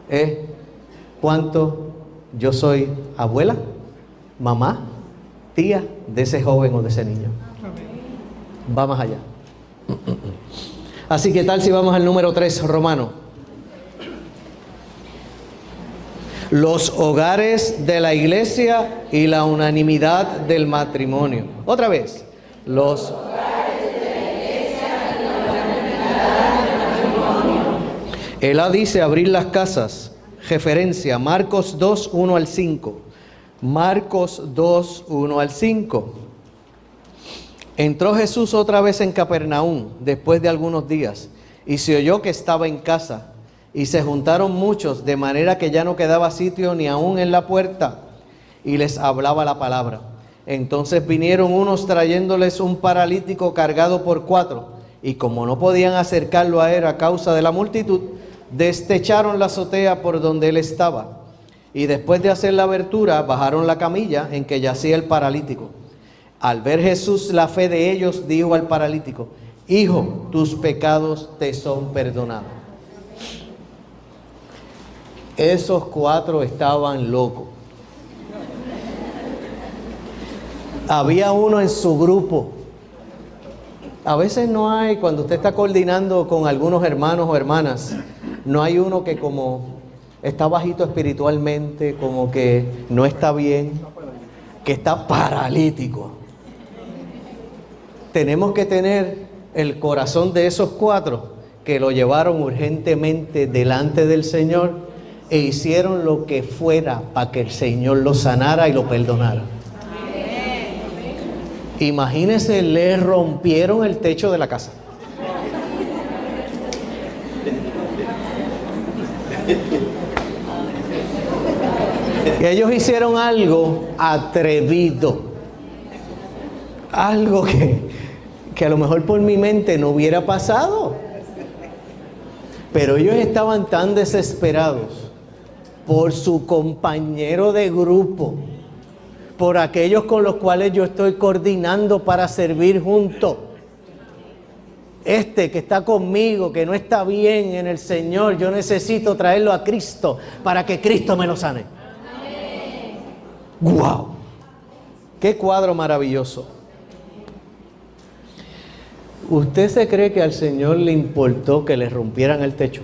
Es cuánto yo soy abuela, mamá, tía de ese joven o de ese niño. Va más allá. Así que tal si vamos al número 3, Romano. Los hogares de la iglesia y la unanimidad del matrimonio. Otra vez. Los hogares de la iglesia y la unanimidad del matrimonio. Él dice abrir las casas, referencia, Marcos 2, 1 al 5. Marcos 2, 1 al 5. Entró Jesús otra vez en Capernaum después de algunos días y se oyó que estaba en casa y se juntaron muchos de manera que ya no quedaba sitio ni aún en la puerta y les hablaba la palabra. Entonces vinieron unos trayéndoles un paralítico cargado por 4 y como no podían acercarlo a él a causa de la multitud, destecharon la azotea por donde él estaba y después de hacer la abertura bajaron la camilla en que yacía el paralítico. Al ver Jesús la fe de ellos, dijo al paralítico: Hijo, tus pecados te son perdonados. Esos 4 estaban locos. Había uno en su grupo. A veces no hay, cuando usted está coordinando con algunos hermanos o hermanas, no hay uno que como está bajito espiritualmente, como que no está bien, que está paralítico. Tenemos que tener el corazón de esos 4 que lo llevaron urgentemente delante del Señor e hicieron lo que fuera para que el Señor lo sanara y lo perdonara. Imagínense, le rompieron el techo de la casa. Y ellos hicieron algo atrevido. Algo que a lo mejor por mi mente no hubiera pasado. Pero ellos estaban tan desesperados por su compañero de grupo, por aquellos con los cuales yo estoy coordinando para servir juntos. Este que está conmigo, que no está bien en el Señor, yo necesito traerlo a Cristo para que Cristo me lo sane. ¡Guau! ¡Qué cuadro maravilloso! ¿Usted se cree que al Señor le importó que le rompieran el techo?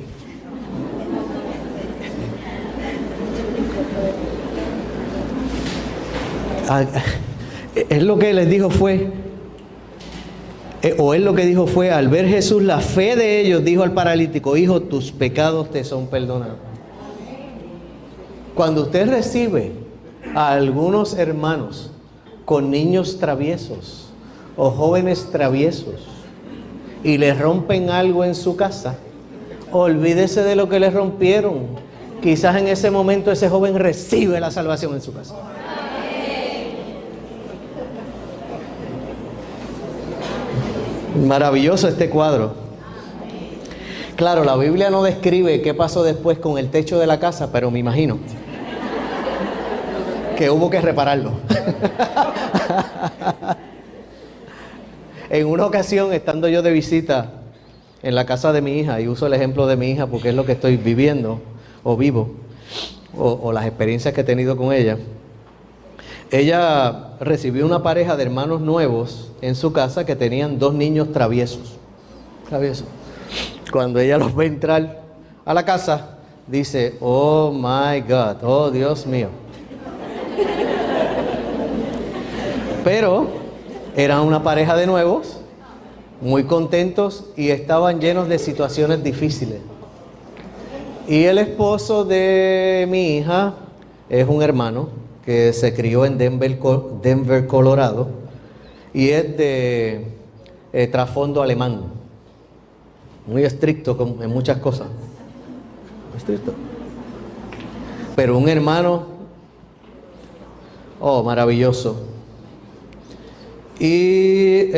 Él lo que les dijo fue, él lo que dijo fue, al ver Jesús la fe de ellos, dijo al paralítico: Hijo, tus pecados te son perdonados. Cuando usted recibe a algunos hermanos con niños traviesos o jóvenes traviesos y les rompen algo en su casa, olvídese de lo que les rompieron. Quizás en ese momento ese joven recibe la salvación en su casa. Maravilloso este cuadro. Claro, la Biblia no describe qué pasó después con el techo de la casa, pero me imagino que hubo que repararlo. En una ocasión, estando yo de visita en la casa de mi hija, y uso el ejemplo de mi hija porque es lo que estoy viviendo o vivo, o las experiencias que he tenido con ella. Ella recibió una pareja de hermanos nuevos en su casa que tenían 2 niños traviesos. Cuando ella los ve entrar a la casa, dice: Oh my God, oh Dios mío. Pero eran una pareja de nuevos, muy contentos y estaban llenos de situaciones difíciles. Y el esposo de mi hija es un hermano que se crió en Denver, Colorado, y es de trasfondo alemán, muy estricto en muchas cosas, estricto, pero un hermano, maravilloso. Y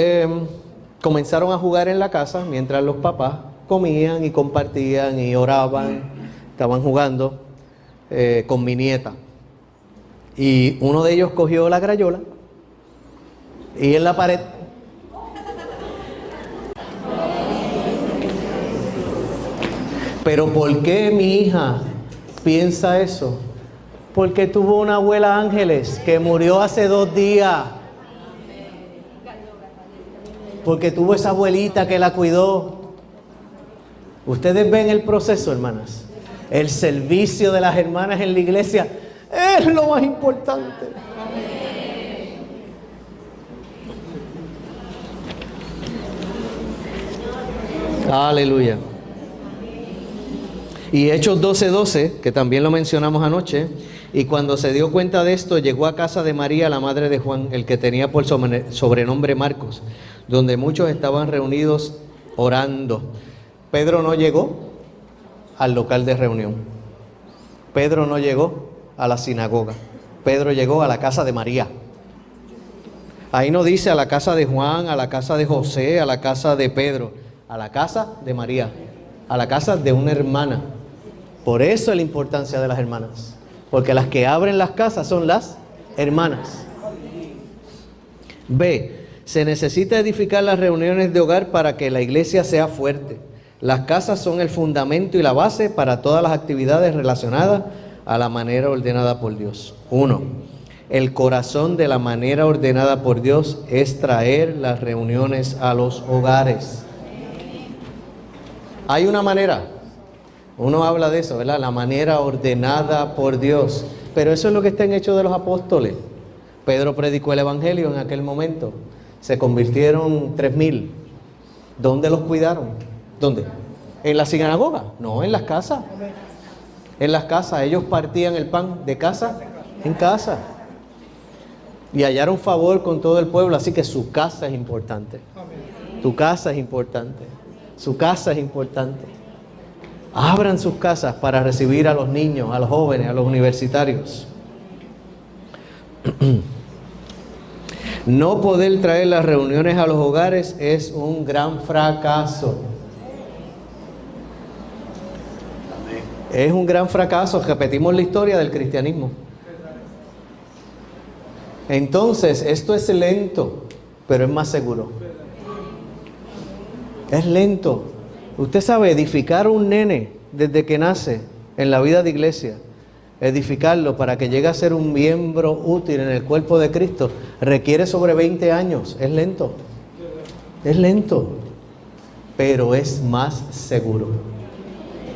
comenzaron a jugar en la casa mientras los papás comían y compartían y oraban, estaban jugando con mi nieta. Y uno de ellos cogió la crayola y en la pared ¿pero por qué mi hija piensa eso? Porque tuvo una abuela Ángeles que murió hace 2 días. Porque tuvo esa abuelita que la cuidó. Ustedes ven el proceso, hermanas. El servicio de las hermanas en la iglesia es lo más importante. Aleluya. Y Hechos 12:12, que también lo mencionamos anoche, y cuando se dio cuenta de esto, llegó a casa de María, la madre de Juan, el que tenía por sobrenombre Marcos, donde muchos estaban reunidos orando. Pedro no llegó al local de reunión. Pedro no llegó a la sinagoga. Pedro llegó a la casa de María. Ahí no dice a la casa de Juan, a la casa de José, a la casa de Pedro, a la casa de María, a la casa de una hermana. Por eso la importancia de las hermanas, porque las que abren las casas son las hermanas. B. Se necesita edificar las reuniones de hogar para que la iglesia sea fuerte. Las casas son el fundamento y la base para todas las actividades relacionadas a la manera ordenada por Dios. 1. El corazón de la manera ordenada por Dios es traer las reuniones a los hogares. Hay una manera, uno habla de eso, ¿verdad? La manera ordenada por Dios. Pero eso es lo que está en Hechos de los Apóstoles. Pedro predicó el Evangelio en aquel momento. Se convirtieron 3,000. ¿Dónde los cuidaron? ¿Dónde? ¿En la sinagoga? No, en las casas. En las casas. Ellos partían el pan de casa en casa. Y hallaron favor con todo el pueblo. Así que su casa es importante. Tu casa es importante. Su casa es importante. Abran sus casas para recibir a los niños, a los jóvenes, a los universitarios. No poder traer las reuniones a los hogares es un gran fracaso. Es un gran fracaso. Repetimos la historia del cristianismo. Entonces, esto es lento, pero es más seguro. Es lento. Usted sabe, edificar un nene desde que nace en la vida de iglesia, edificarlo para que llegue a ser un miembro útil en el cuerpo de Cristo, requiere sobre 20 años. Es lento. Es lento, pero es más seguro.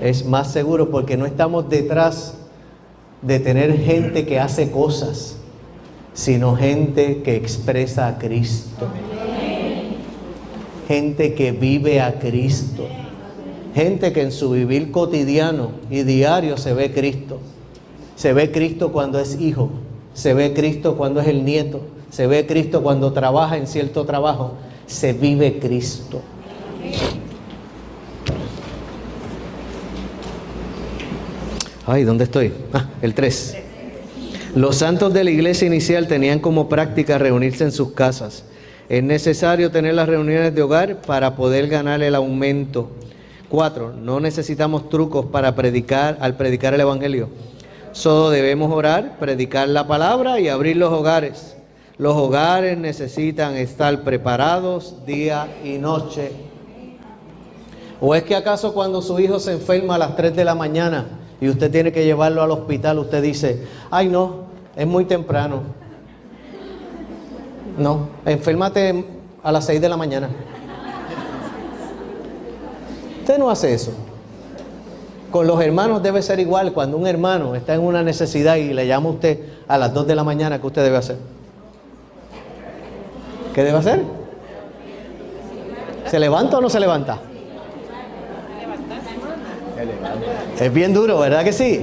Es más seguro porque no estamos detrás de tener gente que hace cosas, sino gente que expresa a Cristo. Gente que vive a Cristo. Gente que en su vivir cotidiano y diario se ve Cristo. Se ve Cristo cuando es hijo. Se ve Cristo cuando es el nieto. Se ve Cristo cuando trabaja en cierto trabajo. Se vive Cristo. Ay, ¿dónde estoy? El 3. Los santos de la iglesia inicial tenían como práctica reunirse en sus casas. Es necesario tener las reuniones de hogar para poder ganar el aumento. 4. No necesitamos trucos para predicar el evangelio. Solo debemos orar, predicar la palabra y abrir los hogares. Los hogares necesitan estar preparados día y noche. ¿O es que acaso cuando su hijo se enferma a las 3 de la mañana y usted tiene que llevarlo al hospital, usted dice, ay no, es muy temprano? No, enférmate a las 6 de la mañana. Usted no hace eso. Con los hermanos debe ser igual. Cuando un hermano está en una necesidad y le llama a usted a las 2 de la mañana, ¿qué usted debe hacer? ¿Qué debe hacer? ¿Se levanta o no se levanta? Es bien duro, ¿verdad que sí?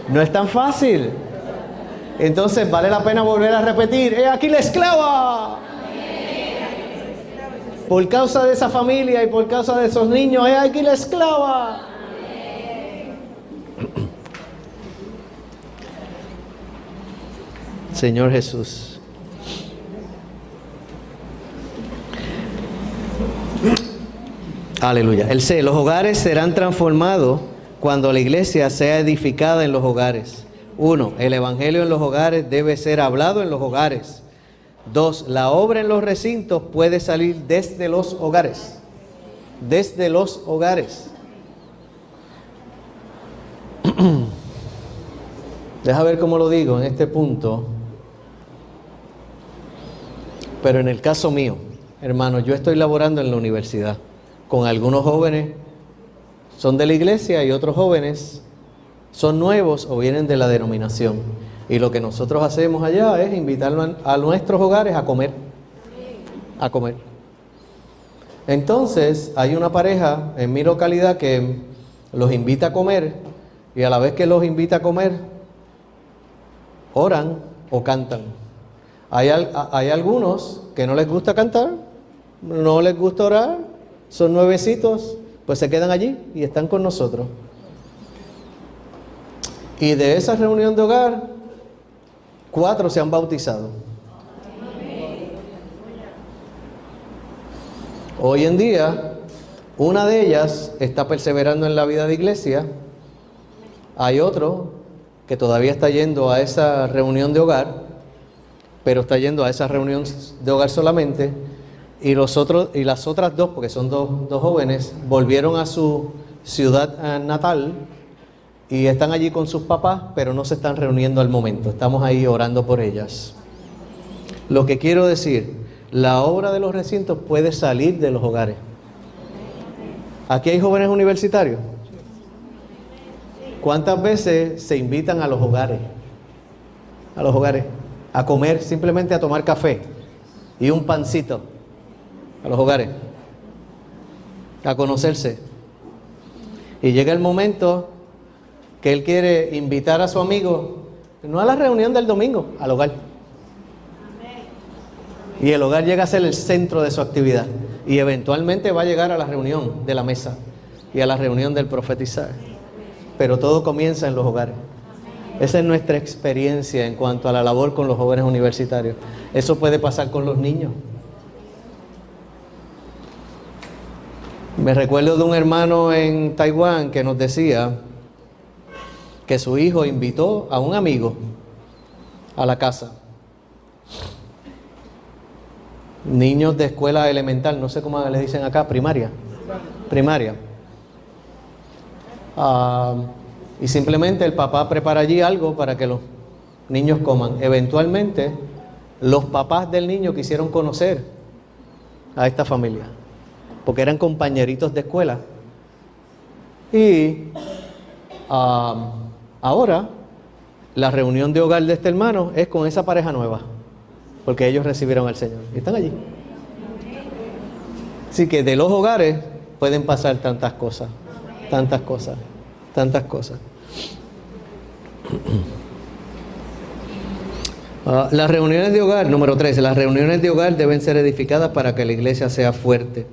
No es tan fácil. Entonces vale la pena volver a repetir, ¡he aquí la esclava! Por causa de esa familia y por causa de esos niños, ¡he aquí la esclava! Señor Jesús. Aleluya. El C, los hogares serán transformados cuando la iglesia sea edificada en los hogares. 1. El evangelio en los hogares debe ser hablado en los hogares. 2. La obra en los recintos puede salir desde los hogares. Desde los hogares. Deja ver cómo lo digo en este punto. Pero en el caso mío, hermano, yo estoy laborando en la universidad con algunos jóvenes, son de la iglesia, y otros jóvenes son nuevos o vienen de la denominación. Y lo que nosotros hacemos allá es invitarlos a nuestros hogares a comer. A comer. Entonces, hay una pareja en mi localidad que los invita a comer y a la vez que los invita a comer, oran o cantan. Hay algunos que no les gusta cantar, no les gusta orar, son nuevecitos, pues se quedan allí y están con nosotros. Y de esa reunión de hogar, 4 se han bautizado. Hoy en día, una de ellas está perseverando en la vida de iglesia. Hay otro que todavía está yendo a esa reunión de hogar, pero está yendo a esa reunión de hogar solamente. Y las otras 2, porque son dos jóvenes, volvieron a su ciudad natal y están allí con sus papás, pero no se están reuniendo al momento. Estamos ahí orando por ellas. Lo que quiero decir, la obra de los recintos puede salir de los hogares. Aquí hay jóvenes universitarios. ¿Cuántas veces se invitan a los hogares? A los hogares, a comer, simplemente a tomar café y un pancito. A los hogares, a conocerse. Y llega el momento que él quiere invitar a su amigo, no a la reunión del domingo, al hogar. Y el hogar llega a ser el centro de su actividad. Y eventualmente va a llegar a la reunión de la mesa y a la reunión del profetizar. Pero todo comienza en los hogares. Esa es nuestra experiencia en cuanto a la labor con los jóvenes universitarios. Eso puede pasar con los niños. Me recuerdo de un hermano en Taiwán que nos decía que su hijo invitó a un amigo a la casa. Niños de escuela elemental, no sé cómo les dicen acá, primaria. Y simplemente el papá prepara allí algo para que los niños coman. Eventualmente, los papás del niño quisieron conocer a esta familia, porque eran compañeritos de escuela. Y ahora la reunión de hogar de este hermano es con esa pareja nueva, porque ellos recibieron al Señor y están allí. Así que de los hogares pueden pasar tantas cosas. Las reuniones de hogar, número 13, las reuniones de hogar deben ser edificadas para que la iglesia sea fuerte.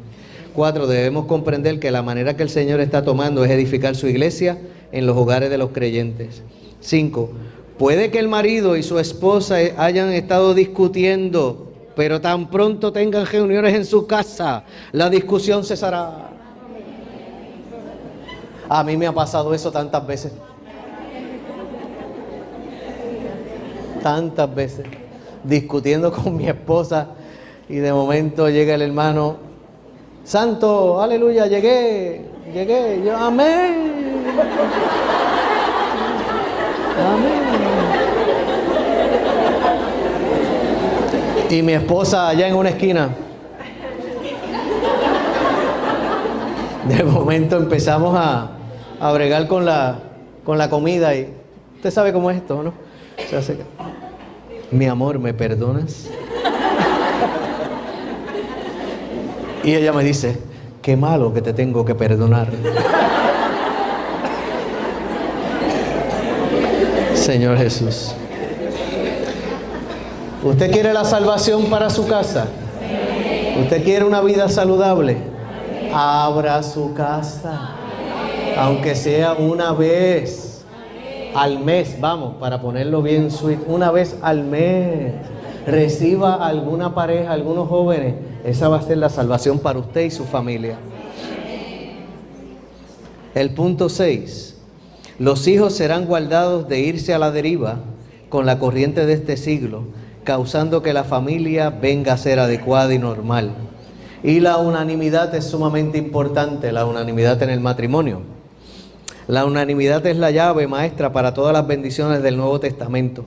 4, debemos comprender que la manera que el Señor está tomando es edificar su iglesia en los hogares de los creyentes. 5, puede que el marido y su esposa hayan estado discutiendo, pero tan pronto tengan reuniones en su casa, la discusión cesará. A mí me ha pasado eso tantas veces. Tantas veces. Discutiendo con mi esposa y de momento llega el hermano: Santo, aleluya, llegué. Yo, amén. Amén. Y mi esposa allá en una esquina. De momento empezamos a bregar con la comida y usted sabe cómo es esto, ¿no? Se hace: mi amor, ¿me perdonas? Y ella me dice: qué malo que te tengo que perdonar. Señor Jesús, ¿usted quiere la salvación para su casa? ¿Usted quiere una vida saludable? Abra su casa, aunque sea una vez al mes, vamos, para ponerlo bien sweet, una vez al mes. Reciba alguna pareja, algunos jóvenes. Esa va a ser la salvación para usted y su familia. El punto 6. Los hijos serán guardados de irse a la deriva con la corriente de este siglo, causando que la familia venga a ser adecuada y normal. Y la unanimidad es sumamente importante, la unanimidad en el matrimonio. La unanimidad es la llave maestra para todas las bendiciones del Nuevo Testamento.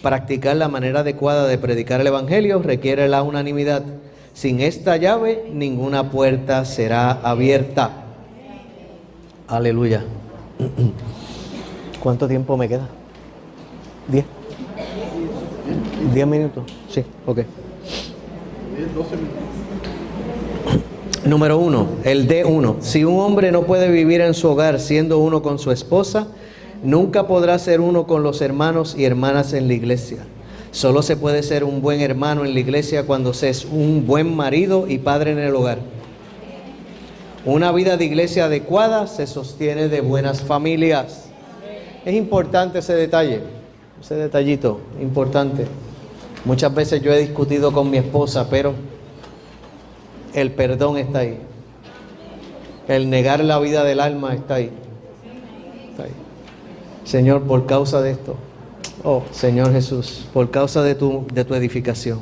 Practicar la manera adecuada de predicar el Evangelio requiere la unanimidad. Sin esta llave, ninguna puerta será abierta. Aleluya. ¿Cuánto tiempo me queda? 10. 10 minutos. Sí, ok. 12 minutos. Número 1, el D1. Si un hombre no puede vivir en su hogar siendo uno con su esposa, nunca podrá ser uno con los hermanos y hermanas en la iglesia. Solo se puede ser un buen hermano en la iglesia cuando se es un buen marido y padre en el hogar. Una vida de iglesia adecuada se sostiene de buenas familias. Es importante ese detalle, ese detallito, importante. Muchas veces yo he discutido con mi esposa, pero el perdón está ahí. El negar la vida del alma está ahí. Está ahí. Señor, por causa de esto, oh Señor Jesús, por causa de tu edificación,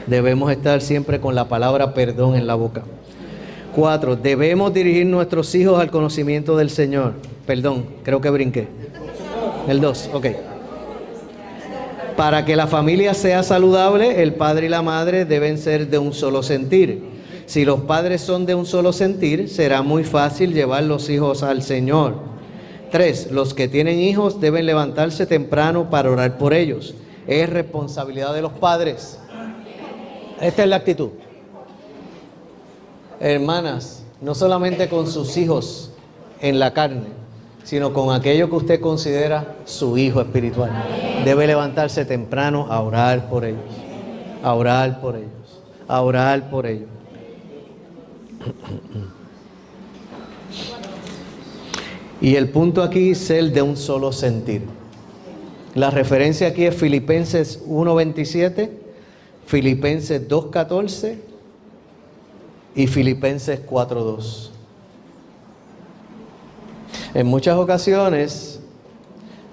debemos estar siempre con la palabra perdón en la boca. 4, debemos dirigir nuestros hijos al conocimiento del Señor. Perdón, creo que brinqué. El 2, ok. Para que la familia sea saludable, el padre y la madre deben ser de un solo sentir. Si los padres son de un solo sentir, será muy fácil llevar los hijos al Señor. 3, los que tienen hijos deben levantarse temprano para orar por ellos. Es responsabilidad de los padres. Esta es la actitud. Hermanas, no solamente con sus hijos en la carne, sino con aquello que usted considera su hijo espiritual. Debe levantarse temprano a orar por ellos, a orar por ellos, a orar por ellos. Y el punto aquí es el de un solo sentir. La referencia aquí es Filipenses 1:27, Filipenses 2:14 y Filipenses 4:2. En muchas ocasiones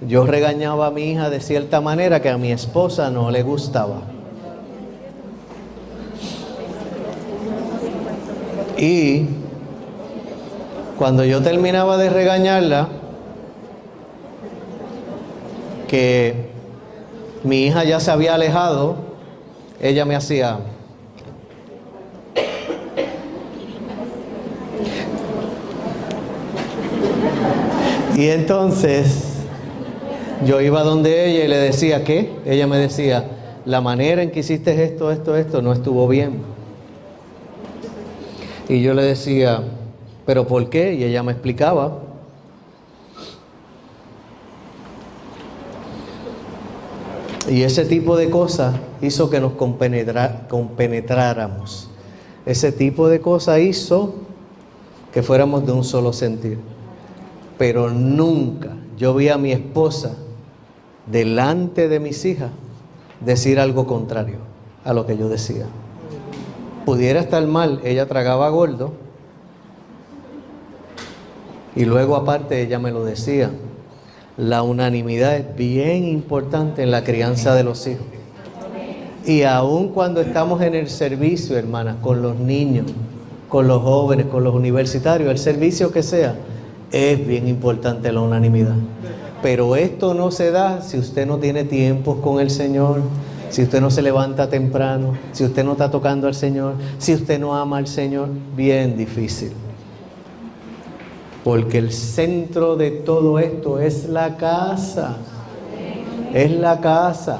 yo regañaba a mi hija de cierta manera que a mi esposa no le gustaba. Y cuando yo terminaba de regañarla, que mi hija ya se había alejado, ella me hacía... Y entonces yo iba donde ella y le decía, ¿qué? Ella me decía, la manera en que hiciste esto no estuvo bien. Y yo le decía, ¿pero por qué? Y ella me explicaba. Y ese tipo de cosas hizo que nos compenetráramos. Ese tipo de cosas hizo que fuéramos de un solo sentir. Pero nunca yo vi a mi esposa delante de mis hijas decir algo contrario a lo que yo decía. Pudiera estar mal, ella tragaba gordo y luego aparte ella me lo decía. La unanimidad es bien importante en la crianza de los hijos. Y aun cuando estamos en el servicio, hermanas, con los niños, con los jóvenes, con los universitarios, el servicio que sea, es bien importante la unanimidad. Pero esto no se da si usted no tiene tiempos con el Señor, si usted no se levanta temprano, si usted no está tocando al Señor, si usted no ama al Señor. Bien difícil. Porque el centro de todo esto es la casa. Es la casa.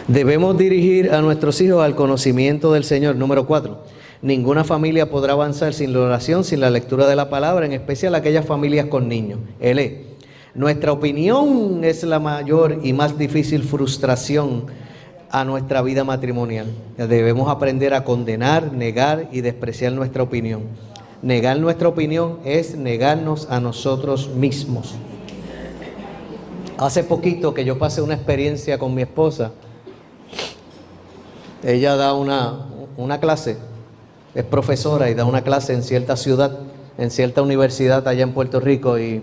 Debemos dirigir a nuestros hijos al conocimiento del Señor. Número 4. Ninguna familia podrá avanzar sin la oración, sin la lectura de la palabra, en especial aquellas familias con niños. Nuestra opinión es la mayor y más difícil frustración a nuestra vida matrimonial. Debemos aprender a condenar, negar y despreciar nuestra opinión. Negar nuestra opinión es negarnos a nosotros mismos. Hace poquito que yo pasé una experiencia con mi esposa. Ella da una clase. Es profesora y da una clase en cierta ciudad, en cierta universidad allá en Puerto Rico y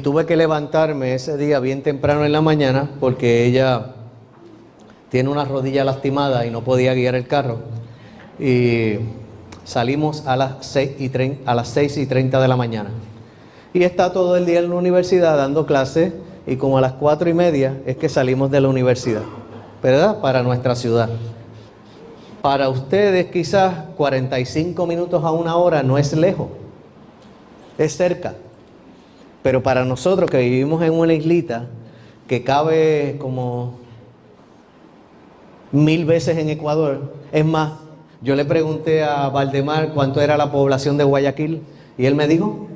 tuve que levantarme ese día bien temprano en la mañana porque ella tiene una rodilla lastimada y no podía guiar el carro. Y salimos a las 6:30 de la mañana. Y está todo el día en la universidad dando clases y como a las 4:30 es que salimos de la universidad, ¿verdad? Para nuestra ciudad. Para ustedes quizás 45 minutos a una hora no es lejos, es cerca. Pero para nosotros que vivimos en una islita que cabe como 1000 veces en Ecuador. Es más, yo le pregunté a Valdemar cuánto era la población de Guayaquil y él me dijo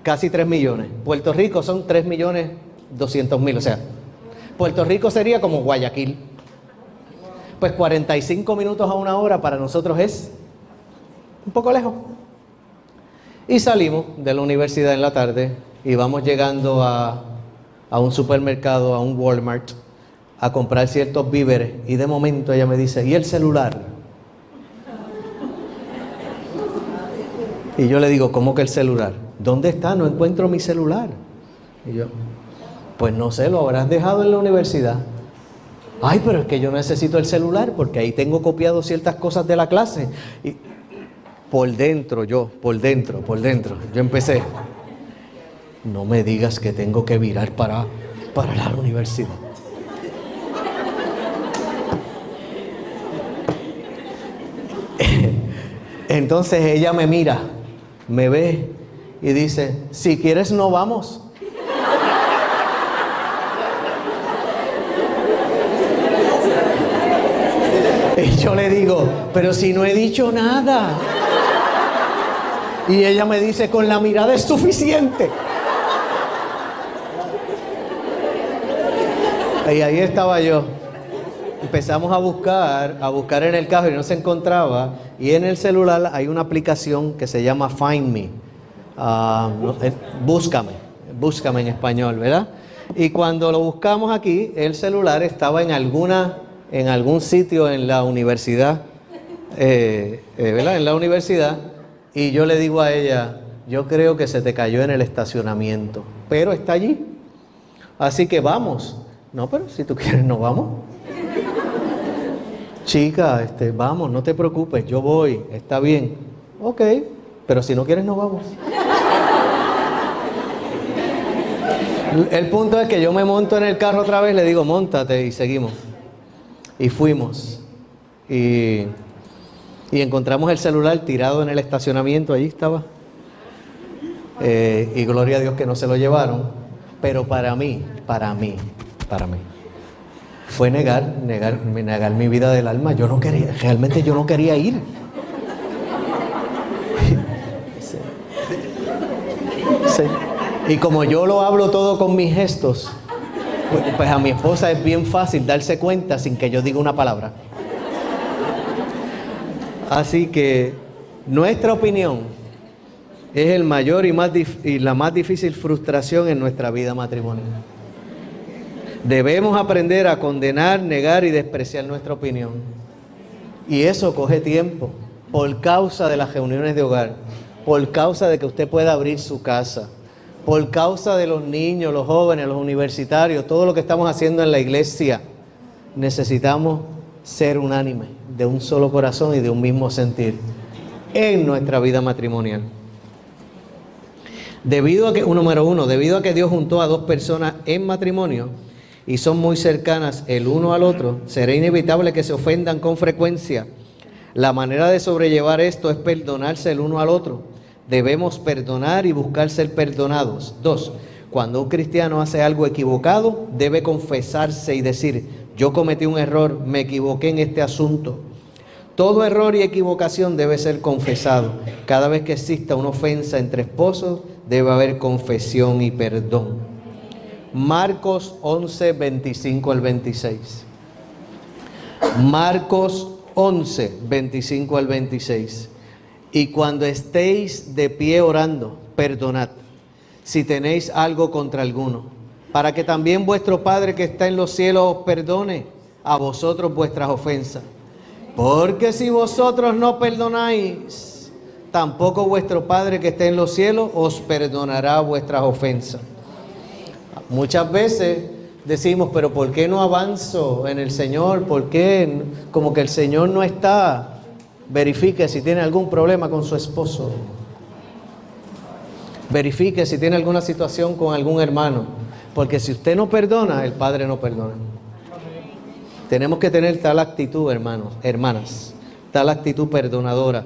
casi 3 millones. Puerto Rico son 3.200.000, o sea, Puerto Rico sería como Guayaquil. Pues 45 minutos a 1 hora para nosotros es un poco lejos. Y salimos de la universidad en la tarde y vamos llegando a un supermercado, a un Walmart, a comprar ciertos víveres. Y de momento ella me dice, ¿y el celular? Y yo le digo, ¿cómo que el celular? ¿Dónde está? No encuentro mi celular. Y yo, pues no sé, lo habrás dejado en la universidad. Ay, pero es que yo necesito el celular porque ahí tengo copiado ciertas cosas de la clase. Y por dentro, yo empecé. No me digas que tengo que virar para la universidad. Entonces ella me mira, me ve y dice, si quieres no vamos. Y yo le digo, pero si no he dicho nada. Y ella me dice, con la mirada es suficiente. Y ahí estaba yo. Empezamos a buscar en el carro y no se encontraba. Y en el celular hay una aplicación que se llama Find Me. Búscame en español, ¿verdad? Y cuando lo buscamos aquí, el celular estaba en algún sitio en la universidad, ¿verdad? En la universidad. Y yo le digo a ella, yo creo que se te cayó en el estacionamiento, pero está allí. Así que vamos. No, pero si tú quieres, no vamos. Chica, vamos, no te preocupes, yo voy, está bien. Ok, pero si no quieres, no vamos. El punto es que yo me monto en el carro otra vez, le digo, móntate y seguimos. Y fuimos. Y encontramos el celular tirado en el estacionamiento, allí estaba. Y gloria a Dios que no se lo llevaron. Pero para mí, fue negar mi vida del alma. Realmente yo no quería ir. Sí. Y como yo lo hablo todo con mis gestos, pues a mi esposa es bien fácil darse cuenta sin que yo diga una palabra. Así que nuestra opinión es el mayor y la más difícil frustración en nuestra vida matrimonial. Debemos aprender a condenar, negar y despreciar nuestra opinión. Y eso coge tiempo, por causa de las reuniones de hogar, por causa de que usted pueda abrir su casa, por causa de los niños, los jóvenes, los universitarios, todo lo que estamos haciendo en la iglesia. Necesitamos ser unánimes, de un solo corazón y de un mismo sentir en nuestra vida matrimonial. Debido a que Dios juntó a dos personas en matrimonio y son muy cercanas el uno al otro, será inevitable que se ofendan con frecuencia. La manera de sobrellevar esto es perdonarse el uno al otro. Debemos perdonar y buscar ser perdonados. 2. Cuando un cristiano hace algo equivocado, debe confesarse y decir, yo cometí un error, me equivoqué en este asunto. Todo error y equivocación debe ser confesado. Cada vez que exista una ofensa entre esposos, debe haber confesión y perdón. Marcos 11, 25 al 26. Marcos 11, 25 al 26. Y cuando estéis de pie orando, perdonad, si tenéis algo contra alguno, para que también vuestro Padre que está en los cielos os perdone a vosotros vuestras ofensas. Porque si vosotros no perdonáis, tampoco vuestro Padre que está en los cielos os perdonará vuestras ofensas. Muchas veces decimos, pero ¿por qué no avanzo en el Señor? ¿Por qué? Como que el Señor no está. Verifique si tiene algún problema con su esposo. Verifique si tiene alguna situación con algún hermano. Porque si usted no perdona, el Padre no perdona. Tenemos que tener tal actitud, hermanas, tal actitud perdonadora.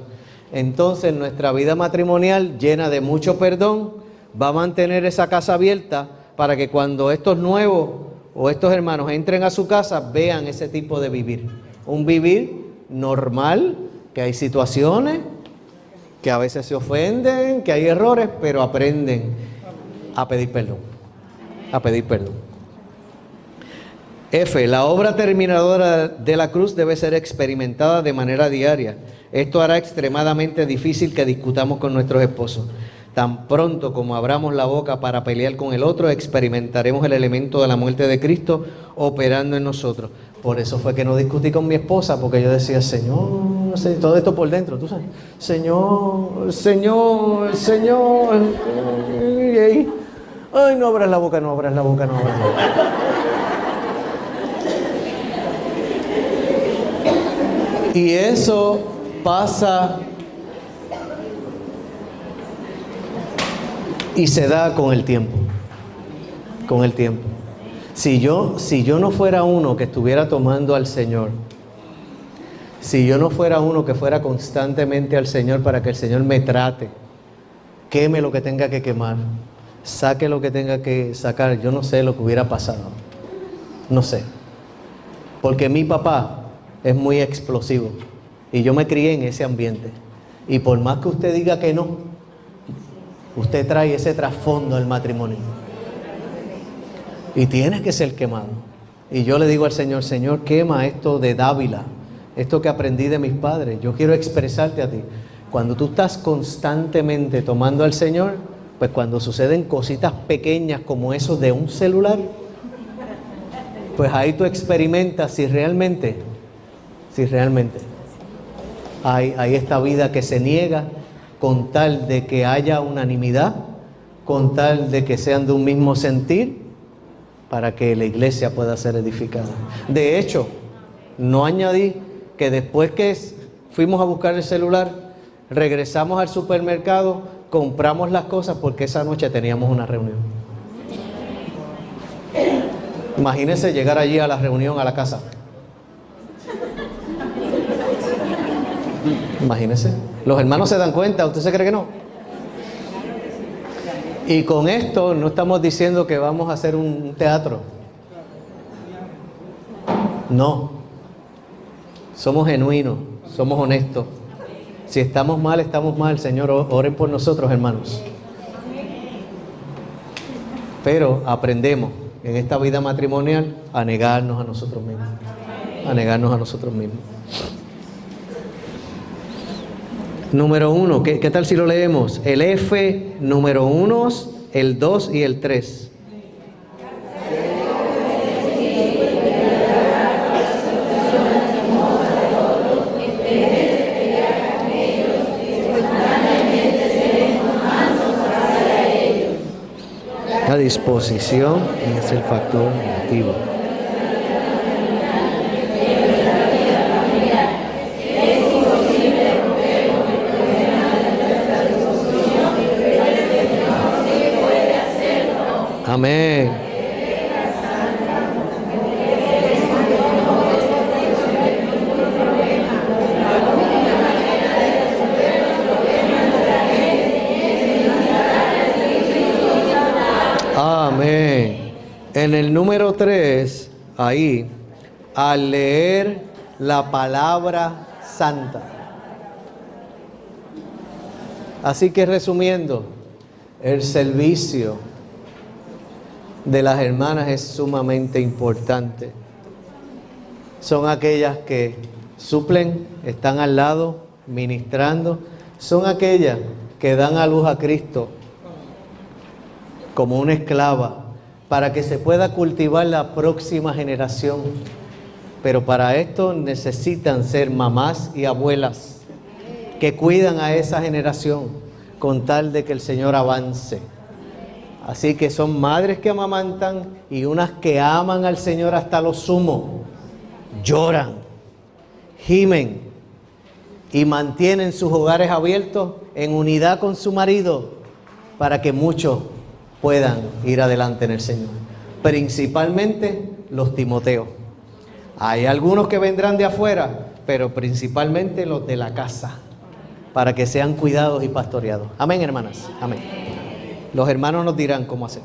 Entonces nuestra vida matrimonial llena de mucho perdón va a mantener esa casa abierta para que cuando estos nuevos o estos hermanos entren a su casa, vean ese tipo de vivir. Un vivir normal, que hay situaciones, que a veces se ofenden, que hay errores, pero aprenden a pedir perdón. A pedir perdón. F. La obra terminadora de la cruz debe ser experimentada de manera diaria. Esto hará extremadamente difícil que discutamos con nuestros esposos. Tan pronto como abramos la boca para pelear con el otro, experimentaremos el elemento de la muerte de Cristo operando en nosotros. Por eso fue que no discutí con mi esposa, porque yo decía, Señor, todo esto por dentro, tú sabes, Señor, Señor, Señor, ay, no abras la boca, no abras la boca, no abras la boca. Y eso pasa y se da con el tiempo. Con el tiempo. Si yo no fuera uno que estuviera tomando al Señor, si yo no fuera uno que fuera constantemente al Señor para que el Señor me trate, queme lo que tenga que quemar, saque lo que tenga que sacar, yo no sé lo que hubiera pasado. No sé. Porque mi papá es muy explosivo y yo me crié en ese ambiente. Y por más que usted diga que no, usted trae ese trasfondo al matrimonio. Y tiene que ser quemado. Y yo le digo al Señor, Señor, quema esto de Dávila, esto que aprendí de mis padres. Yo quiero expresarte a ti. Cuando tú estás constantemente tomando al Señor, pues cuando suceden cositas pequeñas como eso de un celular, pues ahí tú experimentas si realmente hay esta vida que se niega con tal de que haya unanimidad, con tal de que sean de un mismo sentir, para que la iglesia pueda ser edificada. De hecho, no añadí que después que fuimos a buscar el celular, regresamos al supermercado, compramos las cosas porque esa noche teníamos una reunión. Imagínense llegar allí a la reunión, a la casa. Imagínense. Los hermanos se dan cuenta, ¿usted se cree que no? Y con esto no estamos diciendo que vamos a hacer un teatro. No. Somos genuinos, somos honestos. Si estamos mal, estamos mal. Señor, oren por nosotros, hermanos. Pero aprendemos en esta vida matrimonial a negarnos a nosotros mismos. A negarnos a nosotros mismos. Número 1, ¿qué tal si lo leemos? El F, número 1, el 2 y el 3. La disposición es el factor negativo. Amén. Amén. En el número 3, ahí, al leer la palabra santa. Así que resumiendo, el servicio de las hermanas es sumamente importante. Son aquellas que suplen, están al lado, ministrando. Son aquellas que dan a luz a Cristo como una esclava para que se pueda cultivar la próxima generación. Pero para esto necesitan ser mamás y abuelas que cuidan a esa generación con tal de que el Señor avance. Así que son madres que amamantan y unas que aman al Señor hasta lo sumo. Lloran, gimen y mantienen sus hogares abiertos en unidad con su marido para que muchos puedan ir adelante en el Señor. Principalmente los Timoteos. Hay algunos que vendrán de afuera, pero principalmente los de la casa, para que sean cuidados y pastoreados. Amén, hermanas. Amén. Los hermanos nos dirán cómo hacer.